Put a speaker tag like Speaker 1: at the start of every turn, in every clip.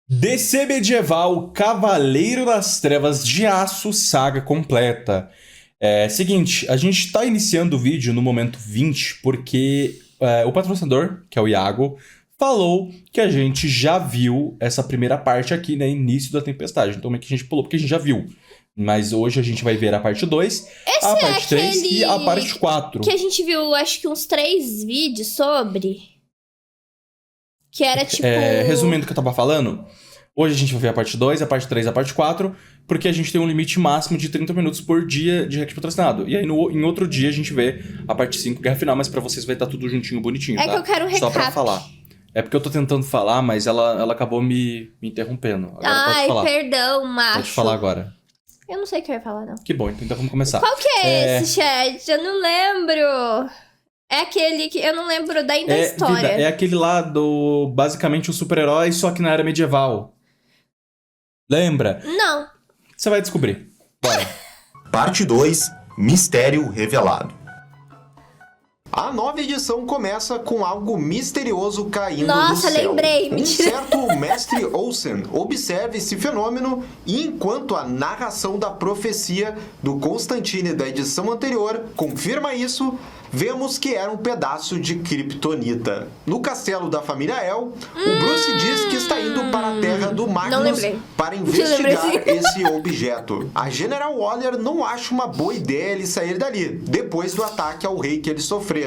Speaker 1: DC Medieval Cavaleiro das Trevas de Aço Saga completa. Seguinte, a gente tá iniciando o vídeo no momento 20 porque o patrocinador, que é o Iago, falou que a gente já viu essa primeira parte aqui, né, início da tempestade. Então é que a gente pulou porque a gente já viu. Mas hoje a gente vai ver a parte 2, a parte 3 e a parte 4.
Speaker 2: Que a gente viu, acho que uns 3 vídeos sobre. Que era tipo...
Speaker 1: Resumindo o que eu tava falando, hoje a gente vai ver a parte 2, a parte 3 e a parte 4, porque a gente tem um limite máximo de 30 minutos por dia de react patrocinado. E aí em outro dia a gente vê a parte 5, Guerra Final, mas pra vocês vai estar tudo juntinho, bonitinho, tá?
Speaker 2: É que eu quero um recap.
Speaker 1: Só pra falar. É porque eu tô tentando falar, mas ela acabou me interrompendo. Agora pode falar.
Speaker 2: Perdão, macho.
Speaker 1: Pode falar agora.
Speaker 2: Eu não sei o que eu ia falar, não.
Speaker 1: Que bom, então vamos começar.
Speaker 2: Qual que é esse, chat? Eu não lembro. É aquele que eu não lembro da história.
Speaker 1: Vida, é aquele lá do... Basicamente um super-herói, só que na era medieval. Lembra?
Speaker 2: Não.
Speaker 1: Você vai descobrir. Bora.
Speaker 3: Parte 2, Mistério Revelado. A nova edição começa com algo misterioso caindo do céu.
Speaker 2: Lembrei.
Speaker 3: Um certo mestre Olsen observa esse fenômeno e enquanto a narração da profecia do Constantine da edição anterior confirma isso, vemos que era um pedaço de kryptonita. No castelo da família El, o Bruce diz que está indo para a terra do Magnus para investigar esse objeto. A General Waller não acha uma boa ideia ele sair dali, depois do ataque ao rei que eles sofreram.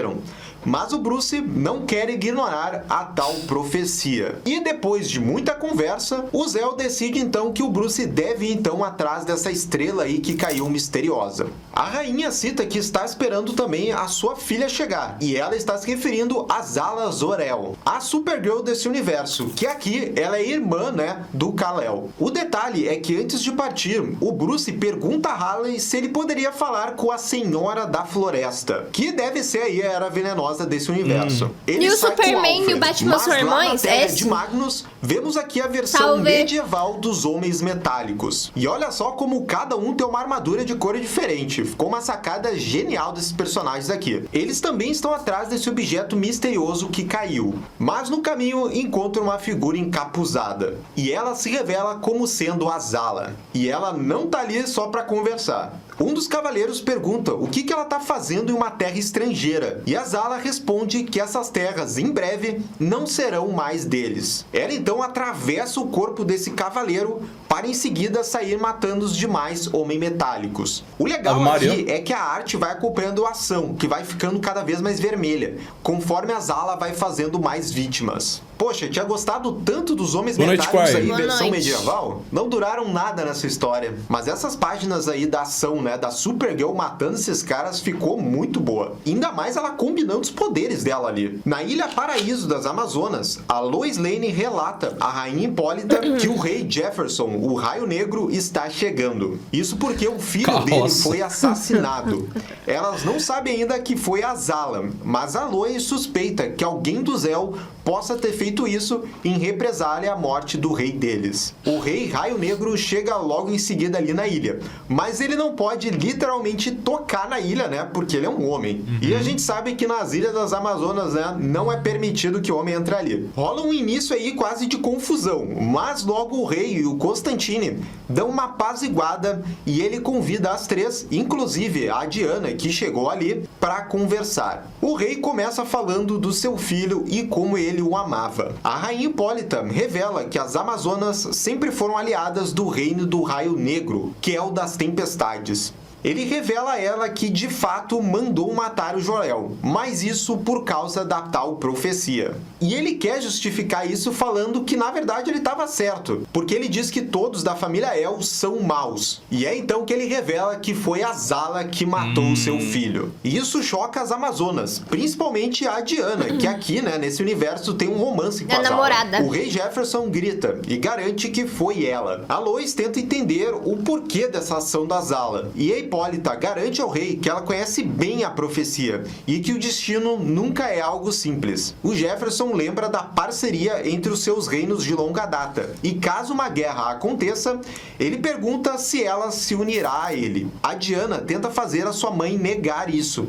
Speaker 3: Mas o Bruce não quer ignorar a tal profecia. E depois de muita conversa, o Zell decide então que o Bruce deve ir então atrás dessa estrela aí que caiu misteriosa. A rainha cita que está esperando também a sua filha chegar, e ela está se referindo a Zala Zor-El, a Supergirl desse universo, que aqui ela é irmã, né, do Kal-El. O detalhe é que antes de partir, o Bruce pergunta a Halley se ele poderia falar com a Senhora da Floresta, que deve ser aí a Era Venenosa desse universo. Ele
Speaker 2: e o
Speaker 3: sai
Speaker 2: Superman
Speaker 3: com
Speaker 2: e o Batman são irmãos?
Speaker 3: De Magnus, vemos aqui a versão medieval dos Homens Metálicos. E olha só como cada um tem uma armadura de cor diferente. Ficou uma sacada genial desses personagens aqui. Eles também estão atrás desse objeto misterioso que caiu. Mas no caminho encontram uma figura encapuzada. E ela se revela como sendo a Zala. E ela não tá ali só para conversar. Um dos cavaleiros pergunta o que ela está fazendo em uma terra estrangeira, e a Zala responde que essas terras, em breve, não serão mais deles. Ela então atravessa o corpo desse cavaleiro para em seguida sair matando os demais homens metálicos. O legal aqui é que a arte vai acompanhando a ação, que vai ficando cada vez mais vermelha, conforme a Zala vai fazendo mais vítimas. Poxa, tinha gostado tanto dos Homens Metálicos aí, versão medieval? Não duraram nada nessa história, mas essas páginas aí da ação, né, da Supergirl matando esses caras ficou muito boa. Ainda mais ela combinando os poderes dela ali. Na Ilha Paraíso das Amazonas, a Lois Lane relata à Rainha Hipólita que o rei Jefferson, o Raio Negro, está chegando. Isso porque o filho dele foi assassinado. Elas não sabem ainda que foi a Zala, mas a Lois suspeita que alguém do Zell possa ter feito isso em represália à morte do rei deles. O rei Raio Negro chega logo em seguida ali na ilha, mas ele não pode literalmente tocar na ilha, né, porque ele é um homem. E a gente sabe que nas Ilhas das Amazonas, né, não é permitido que o homem entre ali. Rola um início aí quase de confusão, mas logo o rei e o Constantine dão uma apaziguada e ele convida as três, inclusive a Diana, que chegou ali, para conversar. O rei começa falando do seu filho e como ele o amava. A rainha Hipólita revela que as Amazonas sempre foram aliadas do reino do Raio Negro, que é o das tempestades. Ele revela a ela que de fato mandou matar o Jor-El, mas isso por causa da tal profecia. E ele quer justificar isso falando que na verdade ele estava certo, porque ele diz que todos da família El são maus. E é então que ele revela que foi a Zala que matou seu filho. E isso choca as Amazonas, principalmente a Diana, que aqui, né, nesse universo tem um romance com a Zala. O rei Jefferson grita e garante que foi ela. A Lois tenta entender o porquê dessa ação da Zala, e a Hipólita garante ao rei que ela conhece bem a profecia e que o destino nunca é algo simples. O Jefferson lembra da parceria entre os seus reinos de longa data e caso uma guerra aconteça, ele pergunta se ela se unirá a ele. A Diana tenta fazer a sua mãe negar isso,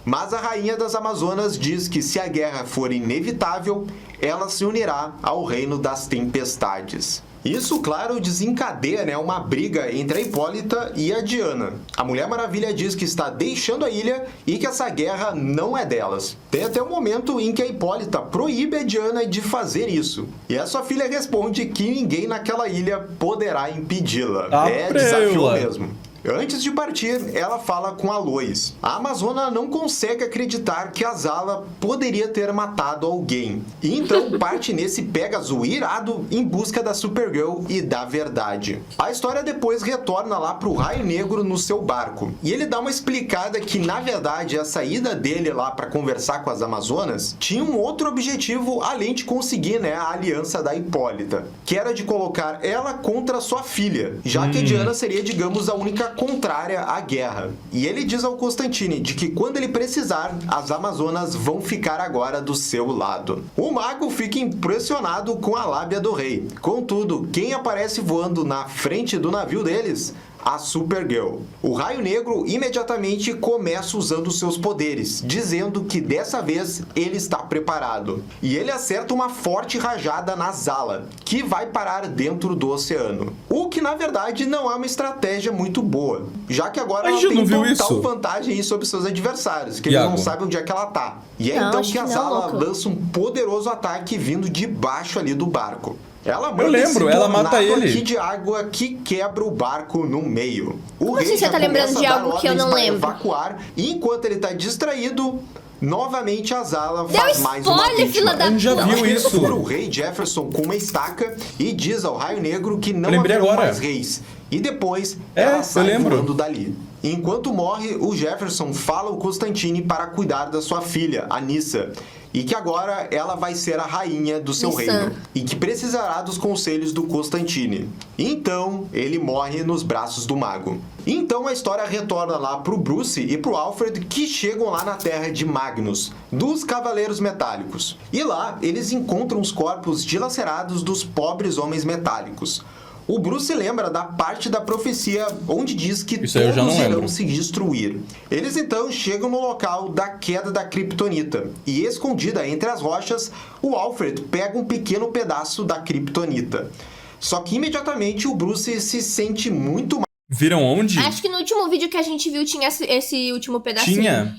Speaker 3: Mas a rainha das Amazonas diz que se a guerra for inevitável, ela se unirá ao reino das tempestades. Isso, claro, desencadeia, né, uma briga entre a Hipólita e a Diana. A Mulher Maravilha diz que está deixando a ilha e que essa guerra não é delas. Tem até um momento em que a Hipólita proíbe a Diana de fazer isso. E a sua filha responde que ninguém naquela ilha poderá impedi-la. É desafio mesmo. Antes de partir, ela fala com a Lois. A Amazona não consegue acreditar que a Zala poderia ter matado alguém. E então parte nesse Pégaso irado em busca da Supergirl e da verdade. A história depois retorna lá pro Raio Negro no seu barco. E ele dá uma explicada que, na verdade, a saída dele lá para conversar com as Amazonas tinha um outro objetivo além de conseguir, né, a aliança da Hipólita, que era de colocar ela contra sua filha, já que a Diana seria, digamos, a única contrária à guerra. E ele diz ao Constantine de que quando ele precisar, as Amazonas vão ficar agora do seu lado. O mago fica impressionado com a lábia do rei. Contudo, quem aparece voando na frente do navio deles? A Supergirl. O Raio Negro imediatamente começa usando seus poderes, dizendo que dessa vez ele está preparado. E ele acerta uma forte rajada na Zala, que vai parar dentro do oceano. O que na verdade não é uma estratégia muito boa, já que agora ela tem total vantagem aí sobre seus adversários, que eles não sabem onde é que ela tá. E é então que a Zala lança um poderoso ataque vindo de baixo ali do barco. Ela manda
Speaker 1: ela mata ele.
Speaker 3: Aqui de água que quebra o barco no meio. O rei
Speaker 2: você tá lembrando de algo que eu não lembro?
Speaker 3: Evacuar, e enquanto ele tá distraído, novamente a Zala faz mais uma vítima.
Speaker 1: A gente já viu isso.
Speaker 3: O rei Jefferson com uma estaca e diz ao Raio Negro que não haverá mais reis. E depois ela sai voando dali. Enquanto morre, o Jefferson fala ao Constantine para cuidar da sua filha, Anissa, e que agora ela vai ser a rainha do seu reino, e que precisará dos conselhos do Constantine. Então, ele morre nos braços do mago. Então a história retorna lá pro Bruce e pro Alfred, que chegam lá na terra de Magnus, dos Cavaleiros Metálicos. E lá, eles encontram os corpos dilacerados dos pobres homens metálicos. O Bruce lembra da parte da profecia onde diz que todos irão se destruir. Eles então chegam no local da queda da Kryptonita e, escondida entre as rochas, o Alfred pega um pequeno pedaço da Kryptonita. Só que imediatamente o Bruce se sente muito mal.
Speaker 1: Viram onde?
Speaker 2: Acho que no último vídeo que a gente viu tinha esse último pedacinho.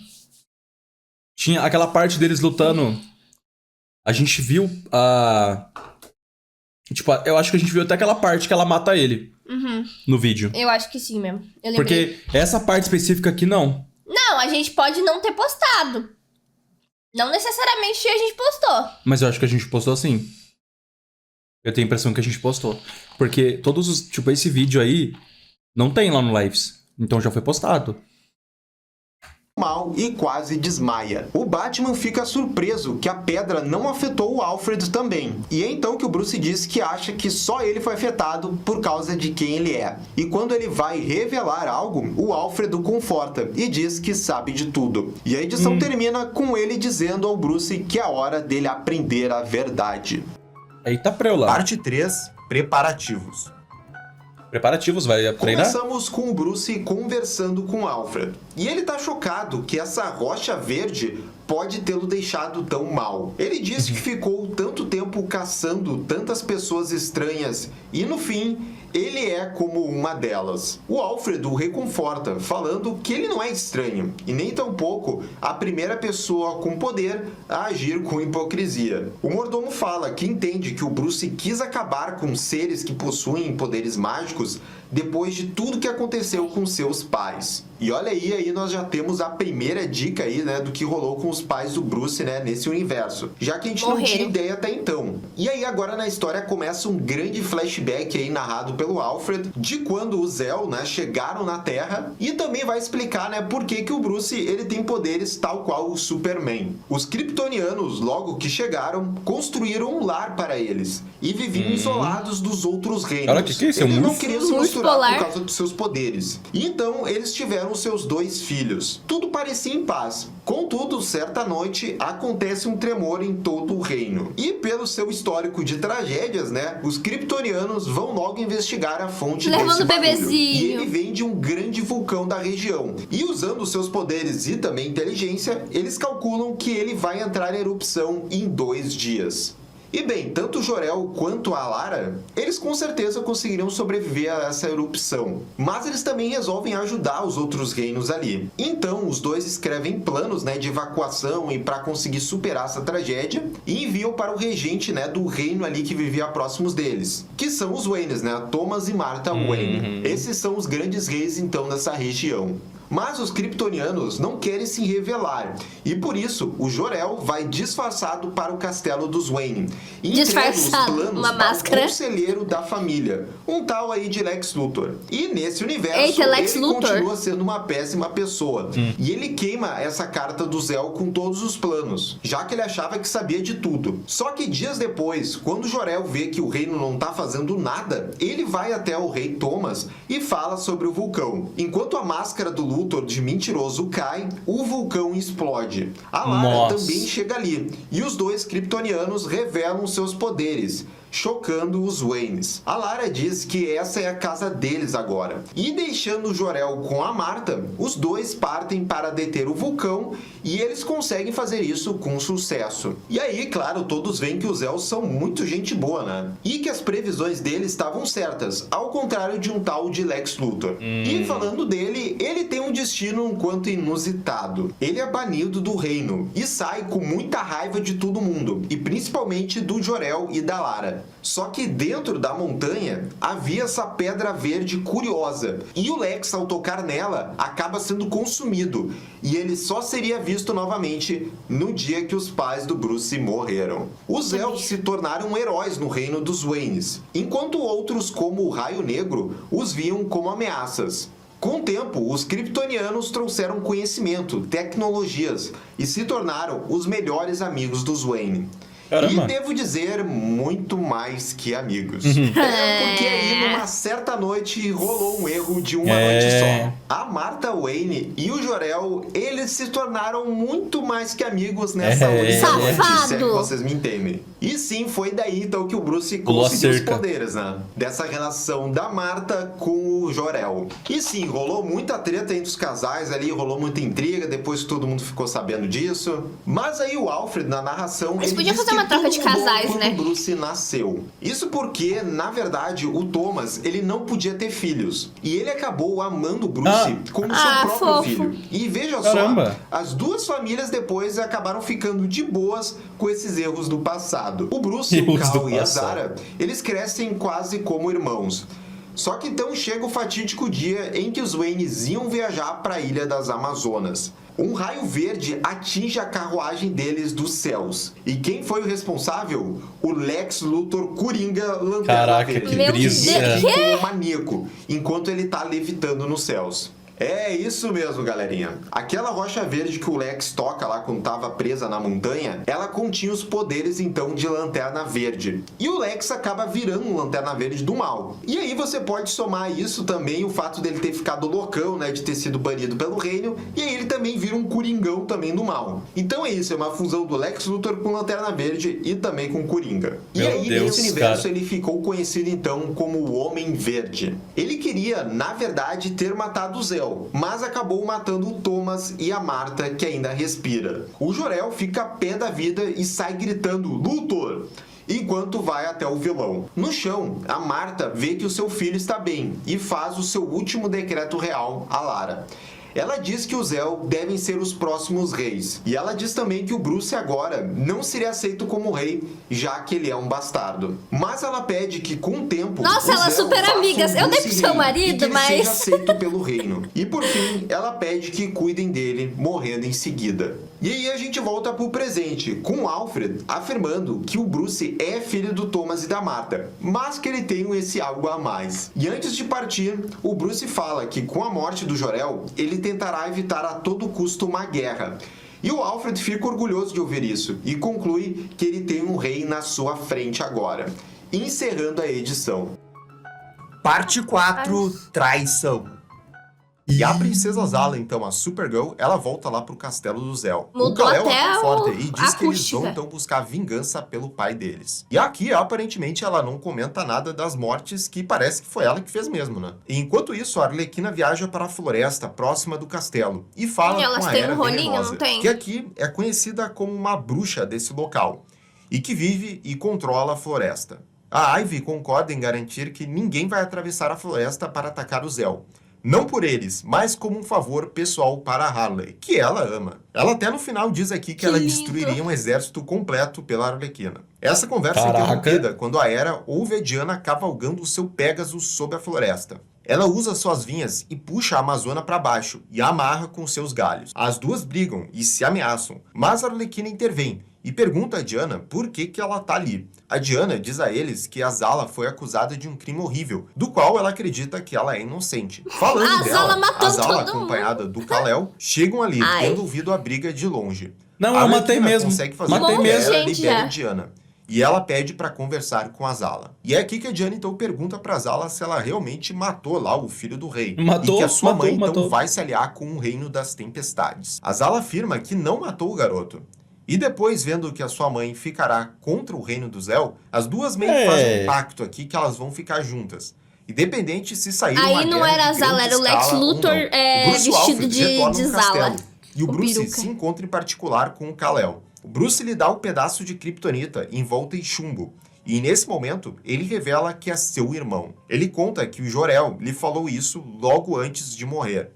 Speaker 1: Tinha aquela parte deles lutando. A gente viu a... Tipo, eu acho que a gente viu até aquela parte que ela mata ele no vídeo.
Speaker 2: Eu acho que sim mesmo. Eu lembrei.
Speaker 1: Porque essa parte específica aqui, não.
Speaker 2: Não, a gente pode não ter postado. Não necessariamente a gente postou.
Speaker 1: Mas eu acho que a gente postou sim. Eu tenho a impressão que a gente postou. Porque todos os... Tipo, esse vídeo aí não tem lá no Lives. Então já foi postado.
Speaker 3: Mal e quase desmaia. O Batman fica surpreso que a pedra não afetou o Alfred também. E é então que o Bruce diz que acha que só ele foi afetado por causa de quem ele é. E quando ele vai revelar algo, o Alfred o conforta e diz que sabe de tudo. E a edição termina com ele dizendo ao Bruce que é a hora dele aprender a verdade.
Speaker 1: Eita preula.
Speaker 4: Parte 3, preparativos.
Speaker 1: Preparativos, vai treinar?
Speaker 3: Começamos com o Bruce conversando com o Alfred. E ele tá chocado que essa rocha verde pode tê-lo deixado tão mal. Ele diz que ficou tanto tempo caçando tantas pessoas estranhas e, no fim, ele é como uma delas. O Alfred o reconforta, falando que ele não é estranho e nem tampouco a primeira pessoa com poder a agir com hipocrisia. O mordomo fala que entende que o Bruce quis acabar com seres que possuem poderes mágicos depois de tudo que aconteceu com seus pais. E olha aí nós já temos a primeira dica aí, né, do que rolou com os pais do Bruce, né, nesse universo. Já que a gente não tinha ideia até então. E aí agora na história começa um grande flashback aí narrado pelo Alfred de quando os El, né, chegaram na Terra, e também vai explicar, né, por que o Bruce ele tem poderes tal qual o Superman. Os kryptonianos, logo que chegaram, construíram um lar para eles e viviam isolados dos outros reinos.
Speaker 1: Olha, que é isso?
Speaker 3: Eles não queriam se misturar capturar
Speaker 2: polar.
Speaker 3: por causa dos seus poderes. E então eles tiveram seus 2 filhos. Tudo parecia em paz. Contudo, certa noite, acontece um tremor em todo o reino. E pelo seu histórico de tragédias, né, os kryptonianos vão logo investigar a fonte
Speaker 2: Levando
Speaker 3: desse
Speaker 2: o
Speaker 3: barulho.
Speaker 2: bebezinho.
Speaker 3: E ele vem de um grande vulcão da região. E usando seus poderes e também inteligência, eles calculam que ele vai entrar em erupção em 2 dias. E bem, tanto o Jor-El quanto a Alara, eles com certeza conseguiriam sobreviver a essa erupção. Mas eles também resolvem ajudar os outros reinos ali. Então, os dois escrevem planos, né, de evacuação e para conseguir superar essa tragédia e enviam para o regente, né, do reino ali que vivia próximos deles, que são os Waynes, né, Thomas e Martha Wayne. Esses são os grandes reis, então, dessa região. Mas os kryptonianos não querem se revelar, e por isso o Jor-El vai disfarçado para o castelo dos Wayne e entrega os planos
Speaker 2: uma
Speaker 3: para
Speaker 2: máscara.
Speaker 3: o conselheiro da família, um tal aí de Lex Luthor. E nesse universo,
Speaker 2: Eita, Lex
Speaker 3: ele
Speaker 2: Luthor.
Speaker 3: continua sendo uma péssima pessoa, e ele queima essa carta do Zell com todos os planos, já que ele achava que sabia de tudo. Só que dias depois, quando o Jor-El vê que o reino não tá fazendo nada, ele vai até o rei Thomas e fala sobre o vulcão. Enquanto a máscara do Luthor de mentiroso cai, o vulcão explode. A Lara também chega ali, e os dois kryptonianos revelam seus poderes, chocando os Waynes. A Lara diz que essa é a casa deles agora. E deixando o Jor-El com a Martha, os dois partem para deter o vulcão e eles conseguem fazer isso com sucesso. E aí, claro, todos veem que os Elfos são muito gente boa, né? E que as previsões deles estavam certas, ao contrário de um tal de Lex Luthor. E falando dele, ele tem um destino um quanto inusitado. Ele é banido do reino e sai com muita raiva de todo mundo, e principalmente do Jor-El e da Lara. Só que dentro da montanha havia essa pedra verde curiosa, e o Lex, ao tocar nela, acaba sendo consumido, e ele só seria visto novamente no dia que os pais do Bruce morreram. Os elfos se tornaram heróis no reino dos Waynes, enquanto outros, como o Raio Negro, os viam como ameaças. Com o tempo, os kryptonianos trouxeram conhecimento, tecnologias e se tornaram os melhores amigos dos Wayne.
Speaker 1: Caramba.
Speaker 3: E devo dizer, muito mais que amigos. Porque aí, numa certa noite, rolou um erro de uma noite só. A Martha Wayne e o Jor-El, eles se tornaram muito mais que amigos nessa única noite, se é que vocês me entendem. E sim, foi daí então que o Bruce conseguiu os poderes, né? Dessa relação da Martha com o Jor-El. E sim, rolou muita treta entre os casais ali, rolou muita intriga, depois todo mundo ficou sabendo disso. Mas aí o Alfred, na narração,
Speaker 2: Eles
Speaker 3: ele
Speaker 2: podiam
Speaker 3: diz
Speaker 2: fazer uma troca de casais,
Speaker 3: quando
Speaker 2: né?
Speaker 3: o Bruce nasceu. Isso porque, na verdade, o Thomas, ele não podia ter filhos. E ele acabou amando o Bruce como seu próprio
Speaker 2: fofo.
Speaker 3: filho. E veja só, as duas famílias depois acabaram ficando de boas com esses erros do passado. O Bruce, o Cal e a Zara, eles crescem quase como irmãos. Só que então chega o fatídico dia em que os Waynes iam viajar para a Ilha das Amazonas. Um raio verde atinge a carruagem deles dos céus. E quem foi o responsável? O Lex Luthor Coringa Lanterna Verde.
Speaker 1: Que brisa.
Speaker 3: Ele ficou um maníaco, enquanto ele tá levitando nos céus. É isso mesmo, galerinha. Aquela rocha verde que o Lex toca lá quando tava presa na montanha, ela continha os poderes então de Lanterna Verde. E o Lex acaba virando um Lanterna Verde do mal. E aí você pode somar isso também, o fato dele ter ficado loucão, né, de ter sido banido pelo reino, e aí ele também vira um Coringão também do mal. Então é isso, é uma fusão do Lex Luthor com Lanterna Verde e também com Coringa. E aí nesse universo ele ficou conhecido então como o Homem Verde. Ele queria, na verdade, ter matado o Zell, mas acabou matando o Thomas e a Martha, que ainda respira. O Jor-El fica a pé da vida e sai gritando Luthor, enquanto vai até o vilão. No chão, a Martha vê que o seu filho está bem e faz o seu último decreto real a Lara. Ela diz que os El devem ser os próximos reis. E ela diz também que o Bruce agora não seria aceito como rei, já que ele é um bastardo. Mas ela pede que com o tempo...
Speaker 2: Nossa, elas super amigas. Eu dei pro seu marido,
Speaker 3: mas... que ele seja aceito pelo reino. E por fim, ela pede que cuidem dele, morrendo em seguida. E aí a gente volta pro presente, com o Alfred afirmando que o Bruce é filho do Thomas e da Martha, mas que ele tem esse algo a mais. E antes de partir, o Bruce fala que com a morte do Jor-El, ele tentará evitar a todo custo uma guerra. E o Alfred fica orgulhoso de ouvir isso e conclui que ele tem um rei na sua frente agora. Encerrando a edição.
Speaker 4: Parte 4, traição. E a princesa Zala, então, a Supergirl, ela volta lá pro castelo do Zéu. O
Speaker 2: Mudou
Speaker 4: Kal-El
Speaker 2: até
Speaker 4: a conforta e diz
Speaker 2: a
Speaker 4: que eles
Speaker 2: acústica.
Speaker 4: vão então buscar vingança pelo pai deles. E aqui, aparentemente, ela não comenta nada das mortes, que parece que foi ela que fez mesmo, né? E enquanto isso, a Arlequina viaja para a floresta próxima do castelo e fala
Speaker 2: Elas
Speaker 4: com a
Speaker 2: têm
Speaker 4: Era
Speaker 2: um rolinho,
Speaker 4: Venenosa,
Speaker 2: não tem?
Speaker 4: que aqui é conhecida como uma bruxa desse local e que vive e controla a floresta. A Ivy concorda em garantir que ninguém vai atravessar a floresta para atacar o Zéu. Não por eles, mas como um favor pessoal para a Harley, que ela ama. Ela até no final diz aqui que ela
Speaker 2: lindo.
Speaker 4: destruiria um exército completo pela Arlequina. Essa conversa é
Speaker 1: Caraca.
Speaker 4: interrompida quando a Era ouve a Diana cavalgando o seu Pégasus sob a floresta. Ela usa suas vinhas e puxa a Amazona para baixo e a amarra com seus galhos. As duas brigam e se ameaçam, mas a Arlequina intervém e pergunta a Diana por que ela tá ali. A Diana diz a eles que a Zala foi acusada de um crime horrível, do qual ela acredita que ela é inocente. Falando
Speaker 2: A
Speaker 4: dela,
Speaker 2: Zala matou
Speaker 4: a Zala,
Speaker 2: todo mundo.
Speaker 4: acompanhada do Kal-El, chegam ali,
Speaker 2: Ai.
Speaker 4: tendo ouvido a briga de longe.
Speaker 1: Não,
Speaker 4: A
Speaker 1: eu matei
Speaker 4: Arlequina
Speaker 1: mesmo.
Speaker 4: consegue fazer
Speaker 1: Matei
Speaker 4: com que
Speaker 1: mesmo.
Speaker 4: ela
Speaker 2: Gente,
Speaker 4: libere
Speaker 2: já.
Speaker 4: Diana. E ela pede para conversar com a Zala. E é aqui que a Diana então pergunta pra Zala se ela realmente matou lá o filho do rei.
Speaker 1: Matou,
Speaker 4: e que a sua
Speaker 1: matou,
Speaker 4: mãe então
Speaker 1: matou.
Speaker 4: vai se aliar com o reino das tempestades. A Zala afirma que não matou o garoto. E depois, vendo que a sua mãe ficará contra o reino do Zéu, as duas meio que fazem um pacto aqui que elas vão ficar juntas. Independente se sair uma
Speaker 2: Aí não
Speaker 4: guerra
Speaker 2: era a
Speaker 4: de
Speaker 2: Zala,
Speaker 4: grande
Speaker 2: era o Lex
Speaker 4: escala ou
Speaker 2: Luthor,
Speaker 4: não. O Bruce
Speaker 2: vestido
Speaker 4: Alfred retorna
Speaker 2: de
Speaker 4: no
Speaker 2: Zala.
Speaker 4: castelo. E o
Speaker 2: O
Speaker 4: Bruce
Speaker 2: peruca.
Speaker 4: se encontra em particular com o Kal-El. O Bruce lhe dá um pedaço de kryptonita envolta em chumbo. E nesse momento, ele revela que é seu irmão. Ele conta que o Jor-El lhe falou isso logo antes de morrer.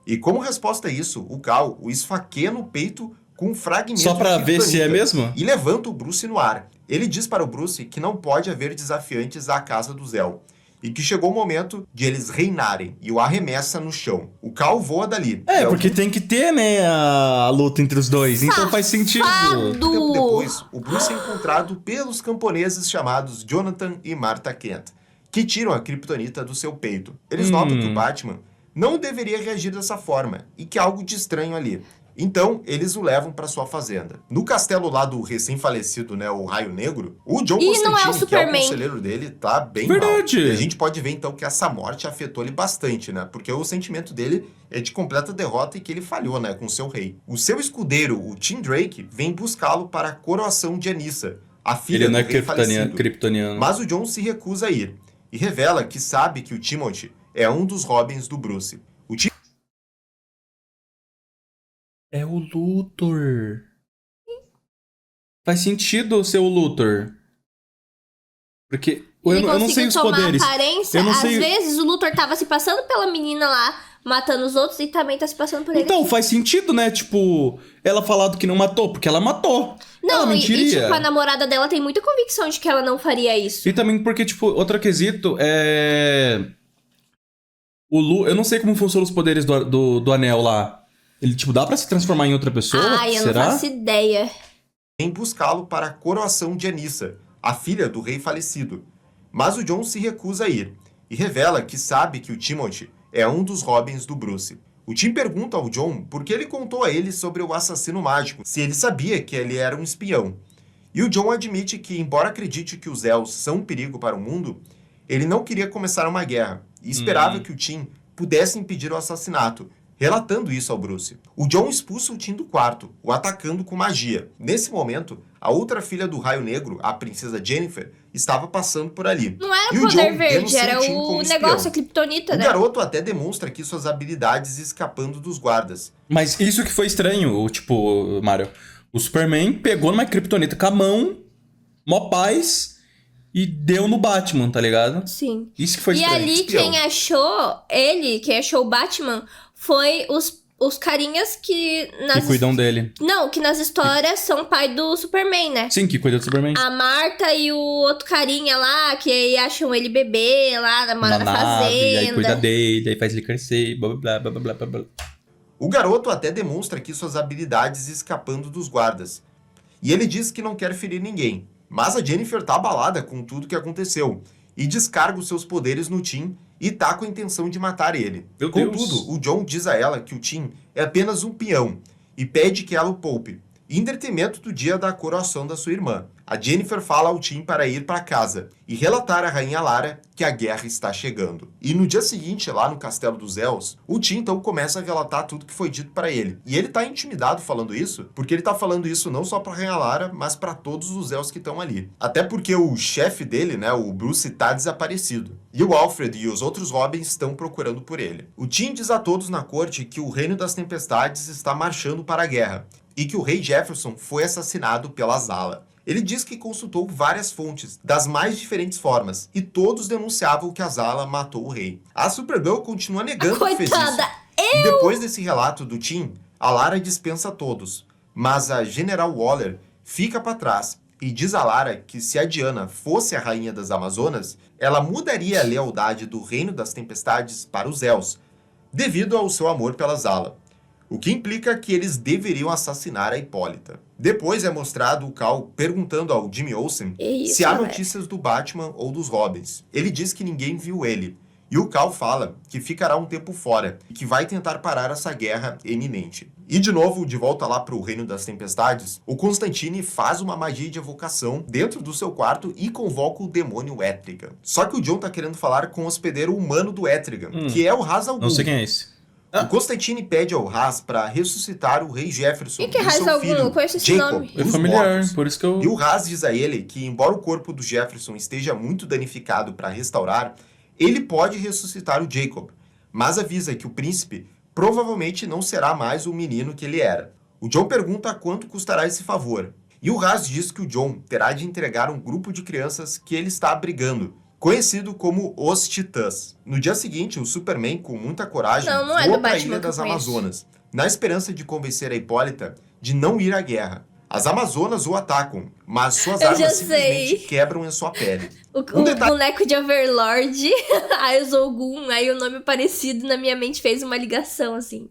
Speaker 4: E como resposta a isso, o Kal o esfaqueia no peito com um fragmento
Speaker 1: Só pra
Speaker 4: de
Speaker 1: ver se é
Speaker 4: kryptonita
Speaker 1: mesmo?
Speaker 4: e levanta o Bruce no ar. Ele diz para o Bruce que não pode haver desafiantes à Casa do Zéu e que chegou o momento de eles reinarem e o arremessa no chão. O Kal voa dali.
Speaker 1: É,
Speaker 4: E
Speaker 1: porque tem que ter, né, a luta entre os dois. Então faz sentido.
Speaker 4: Pouco tempo depois, o Bruce é encontrado pelos camponeses chamados Jonathan e Martha Kent, que tiram a kryptonita do seu peito. Eles notam que o Batman não deveria reagir dessa forma e que há algo de estranho ali. Então, eles o levam para sua fazenda. No castelo lá do recém-falecido, né, o Raio Negro, o John
Speaker 2: E não é o
Speaker 4: Constantine, que é o
Speaker 2: Superman.
Speaker 4: conselheiro dele, tá bem
Speaker 1: Verdade.
Speaker 4: mal. E a gente pode ver, então, que essa morte afetou ele bastante, né? Porque o sentimento dele é de completa derrota e que ele falhou, né, com seu rei. O seu escudeiro, o Tim Drake, vem buscá-lo para a coroação de Anissa, a filha
Speaker 1: Ele não é
Speaker 4: do rei falecido.
Speaker 1: kryptoniano.
Speaker 4: Mas o John se recusa a ir e revela que sabe que o Timothy é um dos Robins do Bruce. O
Speaker 1: É o Luthor. Faz sentido ser o Luthor. Porque
Speaker 2: Ele
Speaker 1: eu não sei
Speaker 2: conseguiu
Speaker 1: os
Speaker 2: tomar
Speaker 1: poderes.
Speaker 2: aparência.
Speaker 1: Eu não
Speaker 2: Às
Speaker 1: sei-
Speaker 2: vezes o Luthor tava se passando pela menina lá, matando os outros, e também tá se passando por ele.
Speaker 1: Então,
Speaker 2: aqui.
Speaker 1: faz sentido, né? Tipo, ela falado que não matou, porque ela matou. Ela
Speaker 2: Não, e
Speaker 1: mentiria.
Speaker 2: tipo, a namorada dela tem muita convicção de que ela não faria isso.
Speaker 1: E também porque, tipo, outro quesito é... eu não sei como funcionam os poderes do anel lá. Ele, tipo, dá pra se transformar em outra pessoa?
Speaker 2: Ai, eu
Speaker 1: Será?
Speaker 2: não faço ideia.
Speaker 4: vem buscá-lo para a coroação de Anissa, a filha do rei falecido. Mas o John se recusa a ir e revela que sabe que o Timothy é um dos Robins do Bruce. O Tim pergunta ao John por que ele contou a ele sobre o assassino mágico, se ele sabia que ele era um espião. E o John admite que, embora acredite que os Elves são um perigo para o mundo, ele não queria começar uma guerra e esperava que o Tim pudesse impedir o assassinato, relatando isso ao Bruce. O John expulsa o Tim do quarto, o atacando com magia. Nesse momento, a outra filha do Raio Negro, a princesa Jennifer, estava passando por ali.
Speaker 2: Não era
Speaker 4: E
Speaker 2: o
Speaker 4: o
Speaker 2: poder
Speaker 4: John
Speaker 2: verde,
Speaker 4: denuncia
Speaker 2: era
Speaker 4: o Tim
Speaker 2: o
Speaker 4: como
Speaker 2: negócio,
Speaker 4: espião.
Speaker 2: a Kryptonita,
Speaker 4: O
Speaker 2: né?
Speaker 4: garoto até demonstra aqui suas habilidades escapando dos guardas.
Speaker 1: Mas isso que foi estranho, tipo, Mario. O Superman pegou numa kryptonita com a mão, mó paz, e deu no Batman, tá ligado?
Speaker 2: Sim.
Speaker 1: Isso que foi
Speaker 2: E
Speaker 1: estranho.
Speaker 2: ali
Speaker 4: Espião.
Speaker 2: quem achou o Batman, foi os carinhas que
Speaker 1: Que cuidam dele.
Speaker 2: Não, que nas histórias são pai do Superman, né?
Speaker 1: Sim, que cuida do Superman.
Speaker 2: A Marta e o outro carinha lá, que aí acham ele bebê lá, mora na
Speaker 1: nave, aí
Speaker 2: fazenda.
Speaker 1: cuida dele, aí faz ele crescer, blá blá blá blá blá blá.
Speaker 4: O garoto até demonstra aqui suas habilidades escapando dos guardas. E ele diz que não quer ferir ninguém. Mas a Jennifer tá abalada com tudo que aconteceu e descarga os seus poderes no Tim e tá com a intenção de matar ele.
Speaker 1: Meu Deus.
Speaker 4: Contudo, o John diz a ela que o Tim é apenas um peão e pede que ela o poupe, em detrimento do dia da coroação da sua irmã. A Jennifer fala ao Tim para ir para casa e relatar à Rainha Lara que a guerra está chegando. E no dia seguinte, lá no Castelo dos Els, o Tim então começa a relatar tudo que foi dito para ele. E ele tá intimidado falando isso, porque ele tá falando isso não só para a Rainha Lara, mas para todos os Els que estão ali. Até porque o chefe dele, né, o Bruce, tá desaparecido. E o Alfred e os outros Robins estão procurando por ele. O Tim diz a todos na corte que o Reino das Tempestades está marchando para a guerra e que o rei Jefferson foi assassinado pela Zala. Ele diz que consultou várias fontes, das mais diferentes formas, e todos denunciavam que a Zala matou o rei. A Supergirl continua negando que fez isso. E depois desse relato do Tim, a Lara dispensa todos, mas a General Waller fica para trás e diz a Lara que se a Diana fosse a rainha das Amazonas, ela mudaria a lealdade do Reino das Tempestades para os Els, devido ao seu amor pela Zala. O que implica que eles deveriam assassinar a Hipólita. Depois é mostrado o Cal perguntando ao Jimmy Olsen se há notícias do Batman ou dos Robins. Ele diz que ninguém viu ele. E o Cal fala que ficará um tempo fora e que vai tentar parar essa guerra iminente. E de novo, de volta lá para o Reino das Tempestades, o Constantine faz uma magia de evocação dentro do seu quarto e convoca o demônio Etrigan. Só que o John tá querendo falar com o hospedeiro humano do Etrigan, que é o Ra's al Ghul.
Speaker 1: Não sei quem é esse.
Speaker 4: O Constantine pede ao Ra's para ressuscitar o rei Jefferson
Speaker 2: E que
Speaker 4: e
Speaker 2: Ra's
Speaker 4: seu
Speaker 2: al Ghul?
Speaker 4: filho,
Speaker 2: Eu conheço esse
Speaker 4: Jacob,
Speaker 2: nome.
Speaker 1: É
Speaker 4: dos
Speaker 1: familiar,
Speaker 4: mortos.
Speaker 1: por isso que eu...
Speaker 4: E o Ra's diz a ele que, embora o corpo do Jefferson esteja muito danificado para restaurar, ele pode ressuscitar o Jacob, mas avisa que o príncipe provavelmente não será mais o menino que ele era. O John pergunta quanto custará esse favor, e o Ra's diz que o John terá de entregar um grupo de crianças que ele está abrigando, conhecido como os Titãs. No dia seguinte, o Superman, com muita coragem,
Speaker 2: Não é
Speaker 4: voa
Speaker 2: do
Speaker 4: para a
Speaker 2: Batman
Speaker 4: Ilha
Speaker 2: que eu
Speaker 4: das
Speaker 2: conheço.
Speaker 4: Amazonas, na esperança de convencer a Hipólita de não ir à guerra. As Amazonas o atacam, mas suas
Speaker 2: Eu já
Speaker 4: armas simplesmente
Speaker 2: sei.
Speaker 4: quebram em sua pele.
Speaker 2: O
Speaker 4: detalhe-
Speaker 2: boneco de Overlord, aí o Zolgun, aí o nome parecido na minha mente fez uma ligação, assim.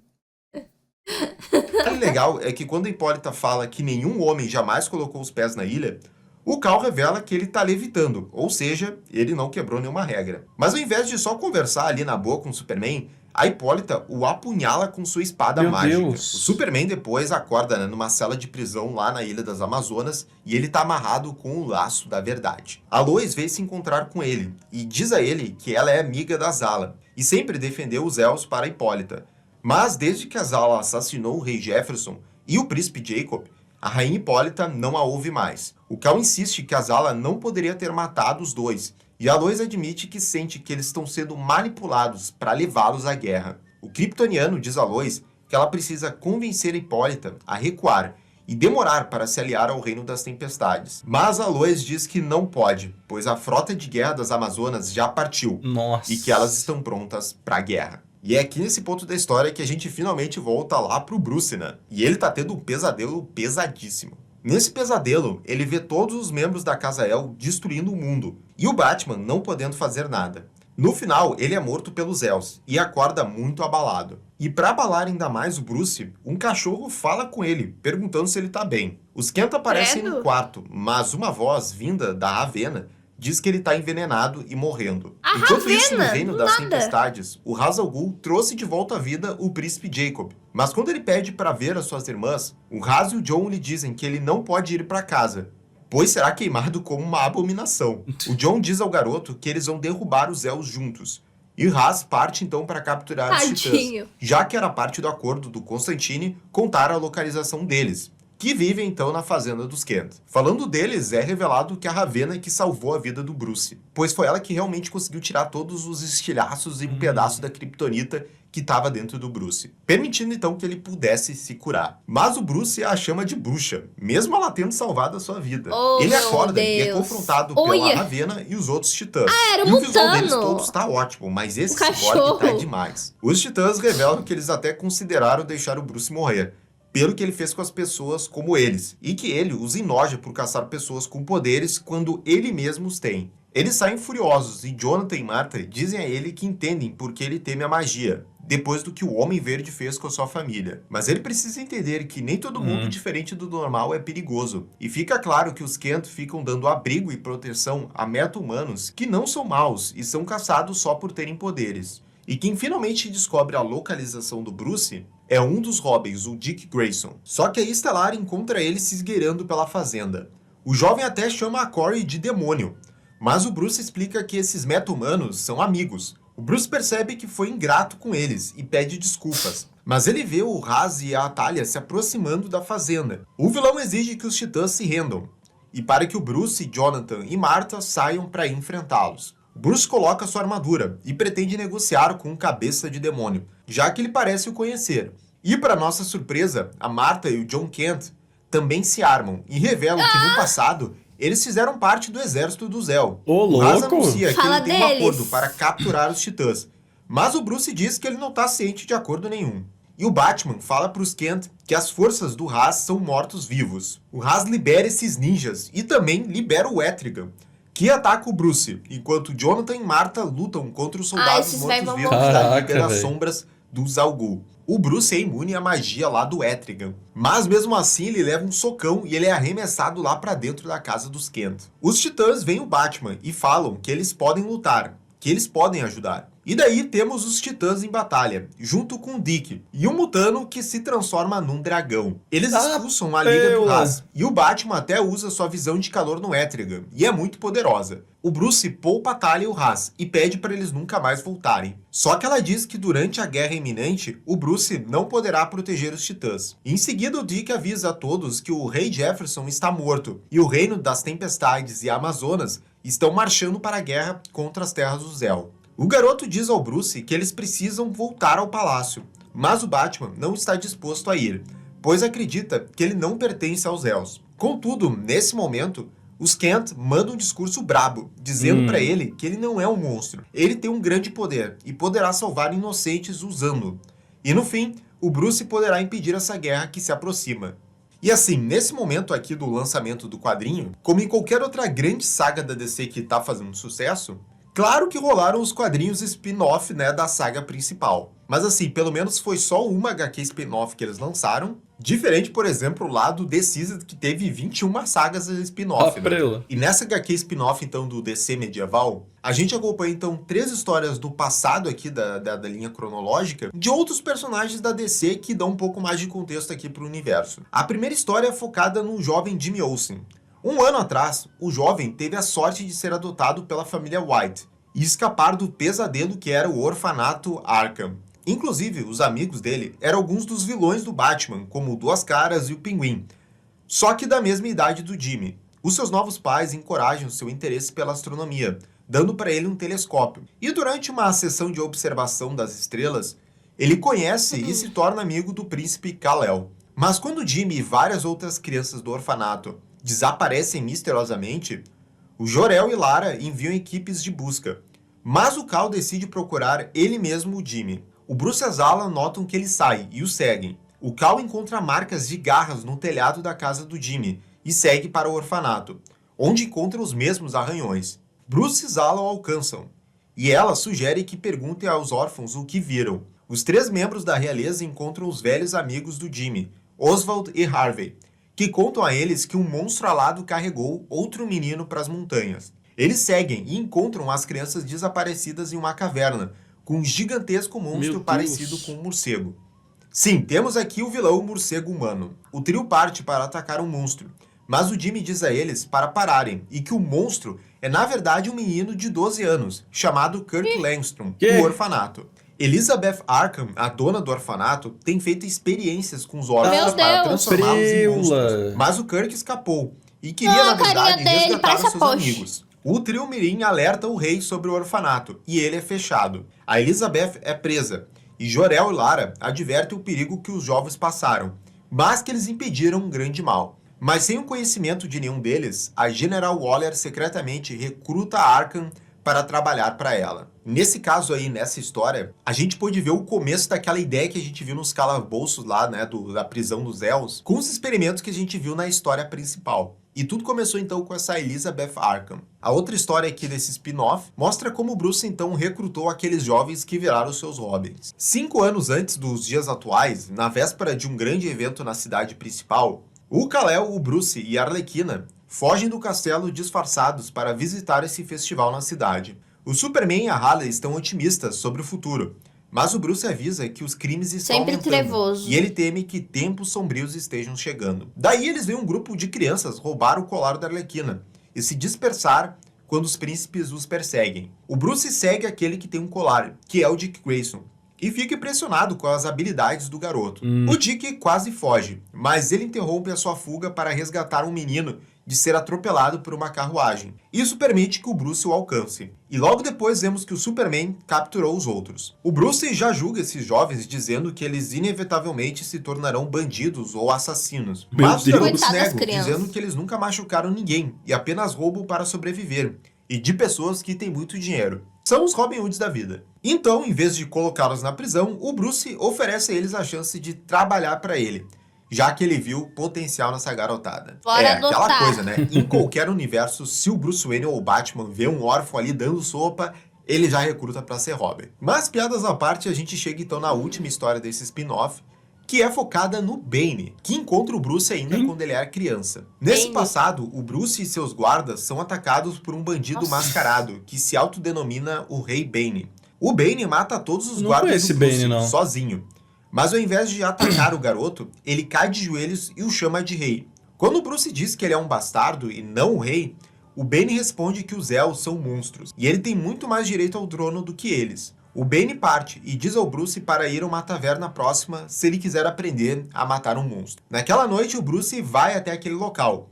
Speaker 4: O legal é que quando a Hipólita fala que nenhum homem jamais colocou os pés na ilha, o Cal revela que ele tá levitando, ou seja, ele não quebrou nenhuma regra. Mas ao invés de só conversar ali na boa com o Superman, a Hipólita o apunhala com sua espada
Speaker 1: Meu
Speaker 4: mágica.
Speaker 1: Deus.
Speaker 4: O Superman depois acorda, né, numa cela de prisão lá na Ilha das Amazonas e ele tá amarrado com o laço da verdade. A Lois veio se encontrar com ele e diz a ele que ela é amiga da Zala e sempre defendeu os Els para a Hipólita. Mas desde que a Zala assassinou o rei Jefferson e o príncipe Jacob, a rainha Hipólita não a ouve mais. O Cal insiste que a Zala não poderia ter matado os dois, e a Lois admite que sente que eles estão sendo manipulados para levá-los à guerra. O kryptoniano diz a Lois que ela precisa convencer a Hipólita a recuar e demorar para se aliar ao Reino das Tempestades. Mas a Lois diz que não pode, pois a frota de guerra das Amazonas já partiu
Speaker 1: Nossa.
Speaker 4: e que elas estão prontas para a guerra. E é aqui nesse ponto da história que a gente finalmente volta lá pro Bruce, né? E ele tá tendo um pesadelo pesadíssimo. Nesse pesadelo, ele vê todos os membros da Casa El destruindo o mundo, e o Batman não podendo fazer nada. No final, ele é morto pelos Els, e acorda muito abalado. E para abalar ainda mais o Bruce, um cachorro fala com ele, perguntando se ele tá bem. Os Kent aparecem
Speaker 2: Credo.
Speaker 4: no quarto, mas uma voz vinda da Ravena diz que ele tá envenenado e morrendo.
Speaker 2: A
Speaker 4: Enquanto isso, no
Speaker 2: Ravena,
Speaker 4: Reino
Speaker 2: do
Speaker 4: das
Speaker 2: nada.
Speaker 4: Tempestades, o Ra's al Ghul trouxe de volta à vida o príncipe Jacob. Mas quando ele pede para ver as suas irmãs, o Ra's e o John lhe dizem que ele não pode ir para casa, pois será queimado como uma abominação. O John diz ao garoto que eles vão derrubar os Els juntos. E Ra's parte então para capturar os Titãs,
Speaker 2: Tadinho.
Speaker 4: já que era parte do acordo do Constantine contar a localização deles, que vivem então na fazenda dos Kent. Falando deles, é revelado que a Ravena é que salvou a vida do Bruce, pois foi ela que realmente conseguiu tirar todos os estilhaços e um pedaço da kryptonita que estava dentro do Bruce, permitindo então que ele pudesse se curar. Mas o Bruce a chama de bruxa, mesmo ela tendo salvado a sua vida.
Speaker 2: Oh,
Speaker 4: ele
Speaker 2: meu
Speaker 4: acorda e é
Speaker 2: Deus.
Speaker 4: confrontado
Speaker 2: Olha.
Speaker 4: pela Ravena e os outros titãs.
Speaker 2: era
Speaker 4: e
Speaker 2: um
Speaker 4: o visual deles
Speaker 2: mutano.
Speaker 4: todos tá ótimo, mas esse
Speaker 2: O
Speaker 4: cyborg tá
Speaker 2: cachorro.
Speaker 4: demais. Os titãs revelam que eles até consideraram deixar o Bruce morrer, pelo que ele fez com as pessoas como eles, e que ele os enoja por caçar pessoas com poderes quando ele mesmo os tem. Eles saem furiosos e Jonathan e Martha dizem a ele que entendem por que ele teme a magia, depois do que o Homem Verde fez com a sua família. Mas ele precisa entender que nem todo mundo diferente do normal é perigoso. E fica claro que os Kent ficam dando abrigo e proteção a meta-humanos que não são maus e são caçados só por terem poderes. E quem finalmente descobre a localização do Bruce é um dos Robins, o Dick Grayson. Só que a Estelar encontra ele se esgueirando pela fazenda. O jovem até chama a Corey de demônio, mas o Bruce explica que esses meta-humanos são amigos. O Bruce percebe que foi ingrato com eles e pede desculpas, mas ele vê o Raz e a Talia se aproximando da fazenda. O vilão exige que os titãs se rendam, e para que o Bruce, Jonathan e Martha saiam para enfrentá-los. O Bruce coloca sua armadura e pretende negociar com o cabeça de demônio, já que ele parece o conhecer. E para nossa surpresa, a Martha e o John Kent também se armam e revelam que no passado eles fizeram parte do exército do Zell.
Speaker 1: Ô,
Speaker 4: O Raz
Speaker 1: louco!
Speaker 4: anuncia que
Speaker 2: Fala
Speaker 4: ele tem um
Speaker 2: deles.
Speaker 4: acordo para capturar os titãs, mas o Bruce diz que ele não está ciente de acordo nenhum. E o Batman fala para os Kent que as forças do Raz são mortos-vivos. O Raz libera esses ninjas e também libera o Etrigan, que ataca o Bruce, enquanto Jonathan e Martha lutam contra os soldados
Speaker 2: esses véi vão
Speaker 4: mortos-vivos
Speaker 1: morrer.
Speaker 4: da Liga
Speaker 1: Caraca,
Speaker 4: das
Speaker 1: véi.
Speaker 4: Sombras do Zalgul. O Bruce é imune à magia lá do Etrigan, mas mesmo assim ele leva um socão e ele é arremessado lá pra dentro da casa dos Kent. Os titãs veem o Batman e falam que eles podem lutar, que eles podem ajudar. E daí temos os titãs em batalha, junto com o Dick e um mutano que se transforma num dragão. Eles expulsam a Liga do Raz, e o Batman até usa sua visão de calor no Etrigan, e é muito poderosa. O Bruce poupa a Talia e o Raz e pede para eles nunca mais voltarem. Só que ela diz que durante a guerra iminente, o Bruce não poderá proteger os titãs. Em seguida, o Dick avisa a todos que o rei Jefferson está morto, e o reino das tempestades e Amazonas estão marchando para a guerra contra as terras do Zell. O garoto diz ao Bruce que eles precisam voltar ao palácio, mas o Batman não está disposto a ir, pois acredita que ele não pertence aos Elves. Contudo, nesse momento, os Kent mandam um discurso brabo, dizendo para ele que ele não é um monstro. Ele tem um grande poder e poderá salvar inocentes usando-o. E no fim, o Bruce poderá impedir essa guerra que se aproxima. E assim, nesse momento aqui do lançamento do quadrinho, como em qualquer outra grande saga da DC que está fazendo sucesso, claro que rolaram os quadrinhos spin-off, né, da saga principal. Mas assim, pelo menos foi só uma HQ spin-off que eles lançaram. Diferente, por exemplo, lá do Decised, que teve 21 sagas spin-off. Né? E nessa HQ spin-off, então, do DC medieval, a gente acompanha, então, 3 histórias do passado aqui da linha cronológica de outros personagens da DC que dão um pouco mais de contexto aqui pro universo. A primeira história é focada no jovem Jimmy Olsen. Um ano atrás, o jovem teve a sorte de ser adotado pela família White e escapar do pesadelo que era o orfanato Arkham. Inclusive, os amigos dele eram alguns dos vilões do Batman, como o Duas Caras e o Pinguim, só que da mesma idade do Jimmy. Os seus novos pais encorajam seu interesse pela astronomia, dando para ele um telescópio. E durante uma sessão de observação das estrelas, ele conhece e se torna amigo do príncipe Kal-El. Mas quando Jimmy e várias outras crianças do orfanato desaparecem misteriosamente, o Jor-El e Lara enviam equipes de busca. Mas o Kal decide procurar ele mesmo o Jimmy. O Bruce e a Zala notam que ele sai e o seguem. O Kal encontra marcas de garras no telhado da casa do Jimmy e segue para o orfanato, onde encontra os mesmos arranhões. Bruce e Zala o alcançam, e ela sugere que perguntem aos órfãos o que viram. Os 3 membros da realeza encontram os velhos amigos do Jimmy, Oswald e Harvey, que contam a eles que um monstro alado carregou outro menino para as montanhas. Eles seguem e encontram as crianças desaparecidas em uma caverna, com um gigantesco monstro parecido com um morcego. Sim, temos aqui o vilão morcego humano. O trio parte para atacar o monstro, mas o Jimmy diz a eles para pararem e que o monstro é na verdade um menino de 12 anos, chamado Kirk Langstrom, do orfanato. Elizabeth Arkham, a dona do orfanato, tem feito experiências com os órfãos para transformá-los em monstros, mas o Kirk escapou e queria, na verdade, resgatar os seus amigos. O trio Mirim alerta o rei sobre o orfanato, e ele é fechado. A Elizabeth é presa, e Jor-El e Lara advertem o perigo que os jovens passaram, mas que eles impediram um grande mal. Mas sem o conhecimento de nenhum deles, a General Waller secretamente recruta Arkham para trabalhar para ela. Nesse caso aí, nessa história, a gente pôde ver o começo daquela ideia que a gente viu nos calabouços lá, né, da prisão dos Elves, com os experimentos que a gente viu na história principal. E tudo começou então com essa Elizabeth Arkham. A outra história aqui desse spin-off mostra como o Bruce então recrutou aqueles jovens que viraram seus Robins. 5 anos antes dos dias atuais, na véspera de um grande evento na cidade principal, o Kal-El, o Bruce e a Arlequina fogem do castelo disfarçados para visitar esse festival na cidade. O Superman e a Harley estão otimistas sobre o futuro, Mas o Bruce avisa que os crimes estão
Speaker 2: Sempre
Speaker 4: aumentando.
Speaker 2: trevoso.
Speaker 4: E ele teme que tempos sombrios estejam chegando. Daí eles veem um grupo de crianças roubar o colar da Arlequina e se dispersar quando os príncipes os perseguem. O Bruce segue aquele que tem um colar, que é o Dick Grayson, e fica impressionado com as habilidades do garoto. O Dick quase foge, mas ele interrompe a sua fuga para resgatar um menino de ser atropelado por uma carruagem. Isso permite que o Bruce o alcance. E logo depois vemos que o Superman capturou os outros. O Bruce já julga esses jovens dizendo que eles inevitavelmente se tornarão bandidos ou assassinos.
Speaker 1: Meu
Speaker 4: Mas os
Speaker 1: Deus.
Speaker 4: garotos
Speaker 2: Coitadas
Speaker 4: negam,
Speaker 2: crianças.
Speaker 4: dizendo que eles nunca machucaram ninguém e apenas roubam para sobreviver. E de pessoas que têm muito dinheiro. São os Robin Hoods da vida. Então, em vez de colocá-los na prisão, o Bruce oferece a eles a chance de trabalhar para ele, já que ele viu potencial nessa garotada.
Speaker 2: Bora
Speaker 4: aquela
Speaker 2: adotar.
Speaker 4: coisa, né? Em qualquer universo, se o Bruce Wayne ou o Batman vê um órfão ali dando sopa, ele já recruta para ser Robin. Mas, piadas à parte, a gente chega então na última história desse spin-off, que é focada no Bane, que encontra o Bruce ainda quando ele era criança. Nesse
Speaker 2: Bane.
Speaker 4: passado, o Bruce e seus guardas são atacados por um bandido
Speaker 2: Nossa.
Speaker 4: mascarado, que se autodenomina o Rei Bane. O Bane mata todos os
Speaker 1: Não
Speaker 4: guardas
Speaker 1: conheço
Speaker 4: do Bruce,
Speaker 1: Bane, não.
Speaker 4: sozinho. Mas ao invés de atacar o garoto, ele cai de joelhos e o chama de rei. Quando o Bruce diz que ele é um bastardo e não o rei, o Bane responde que os elfos são monstros, e ele tem muito mais direito ao trono do que eles. O Bane parte e diz ao Bruce para ir a uma taverna próxima se ele quiser aprender a matar um monstro. Naquela noite, o Bruce vai até aquele local,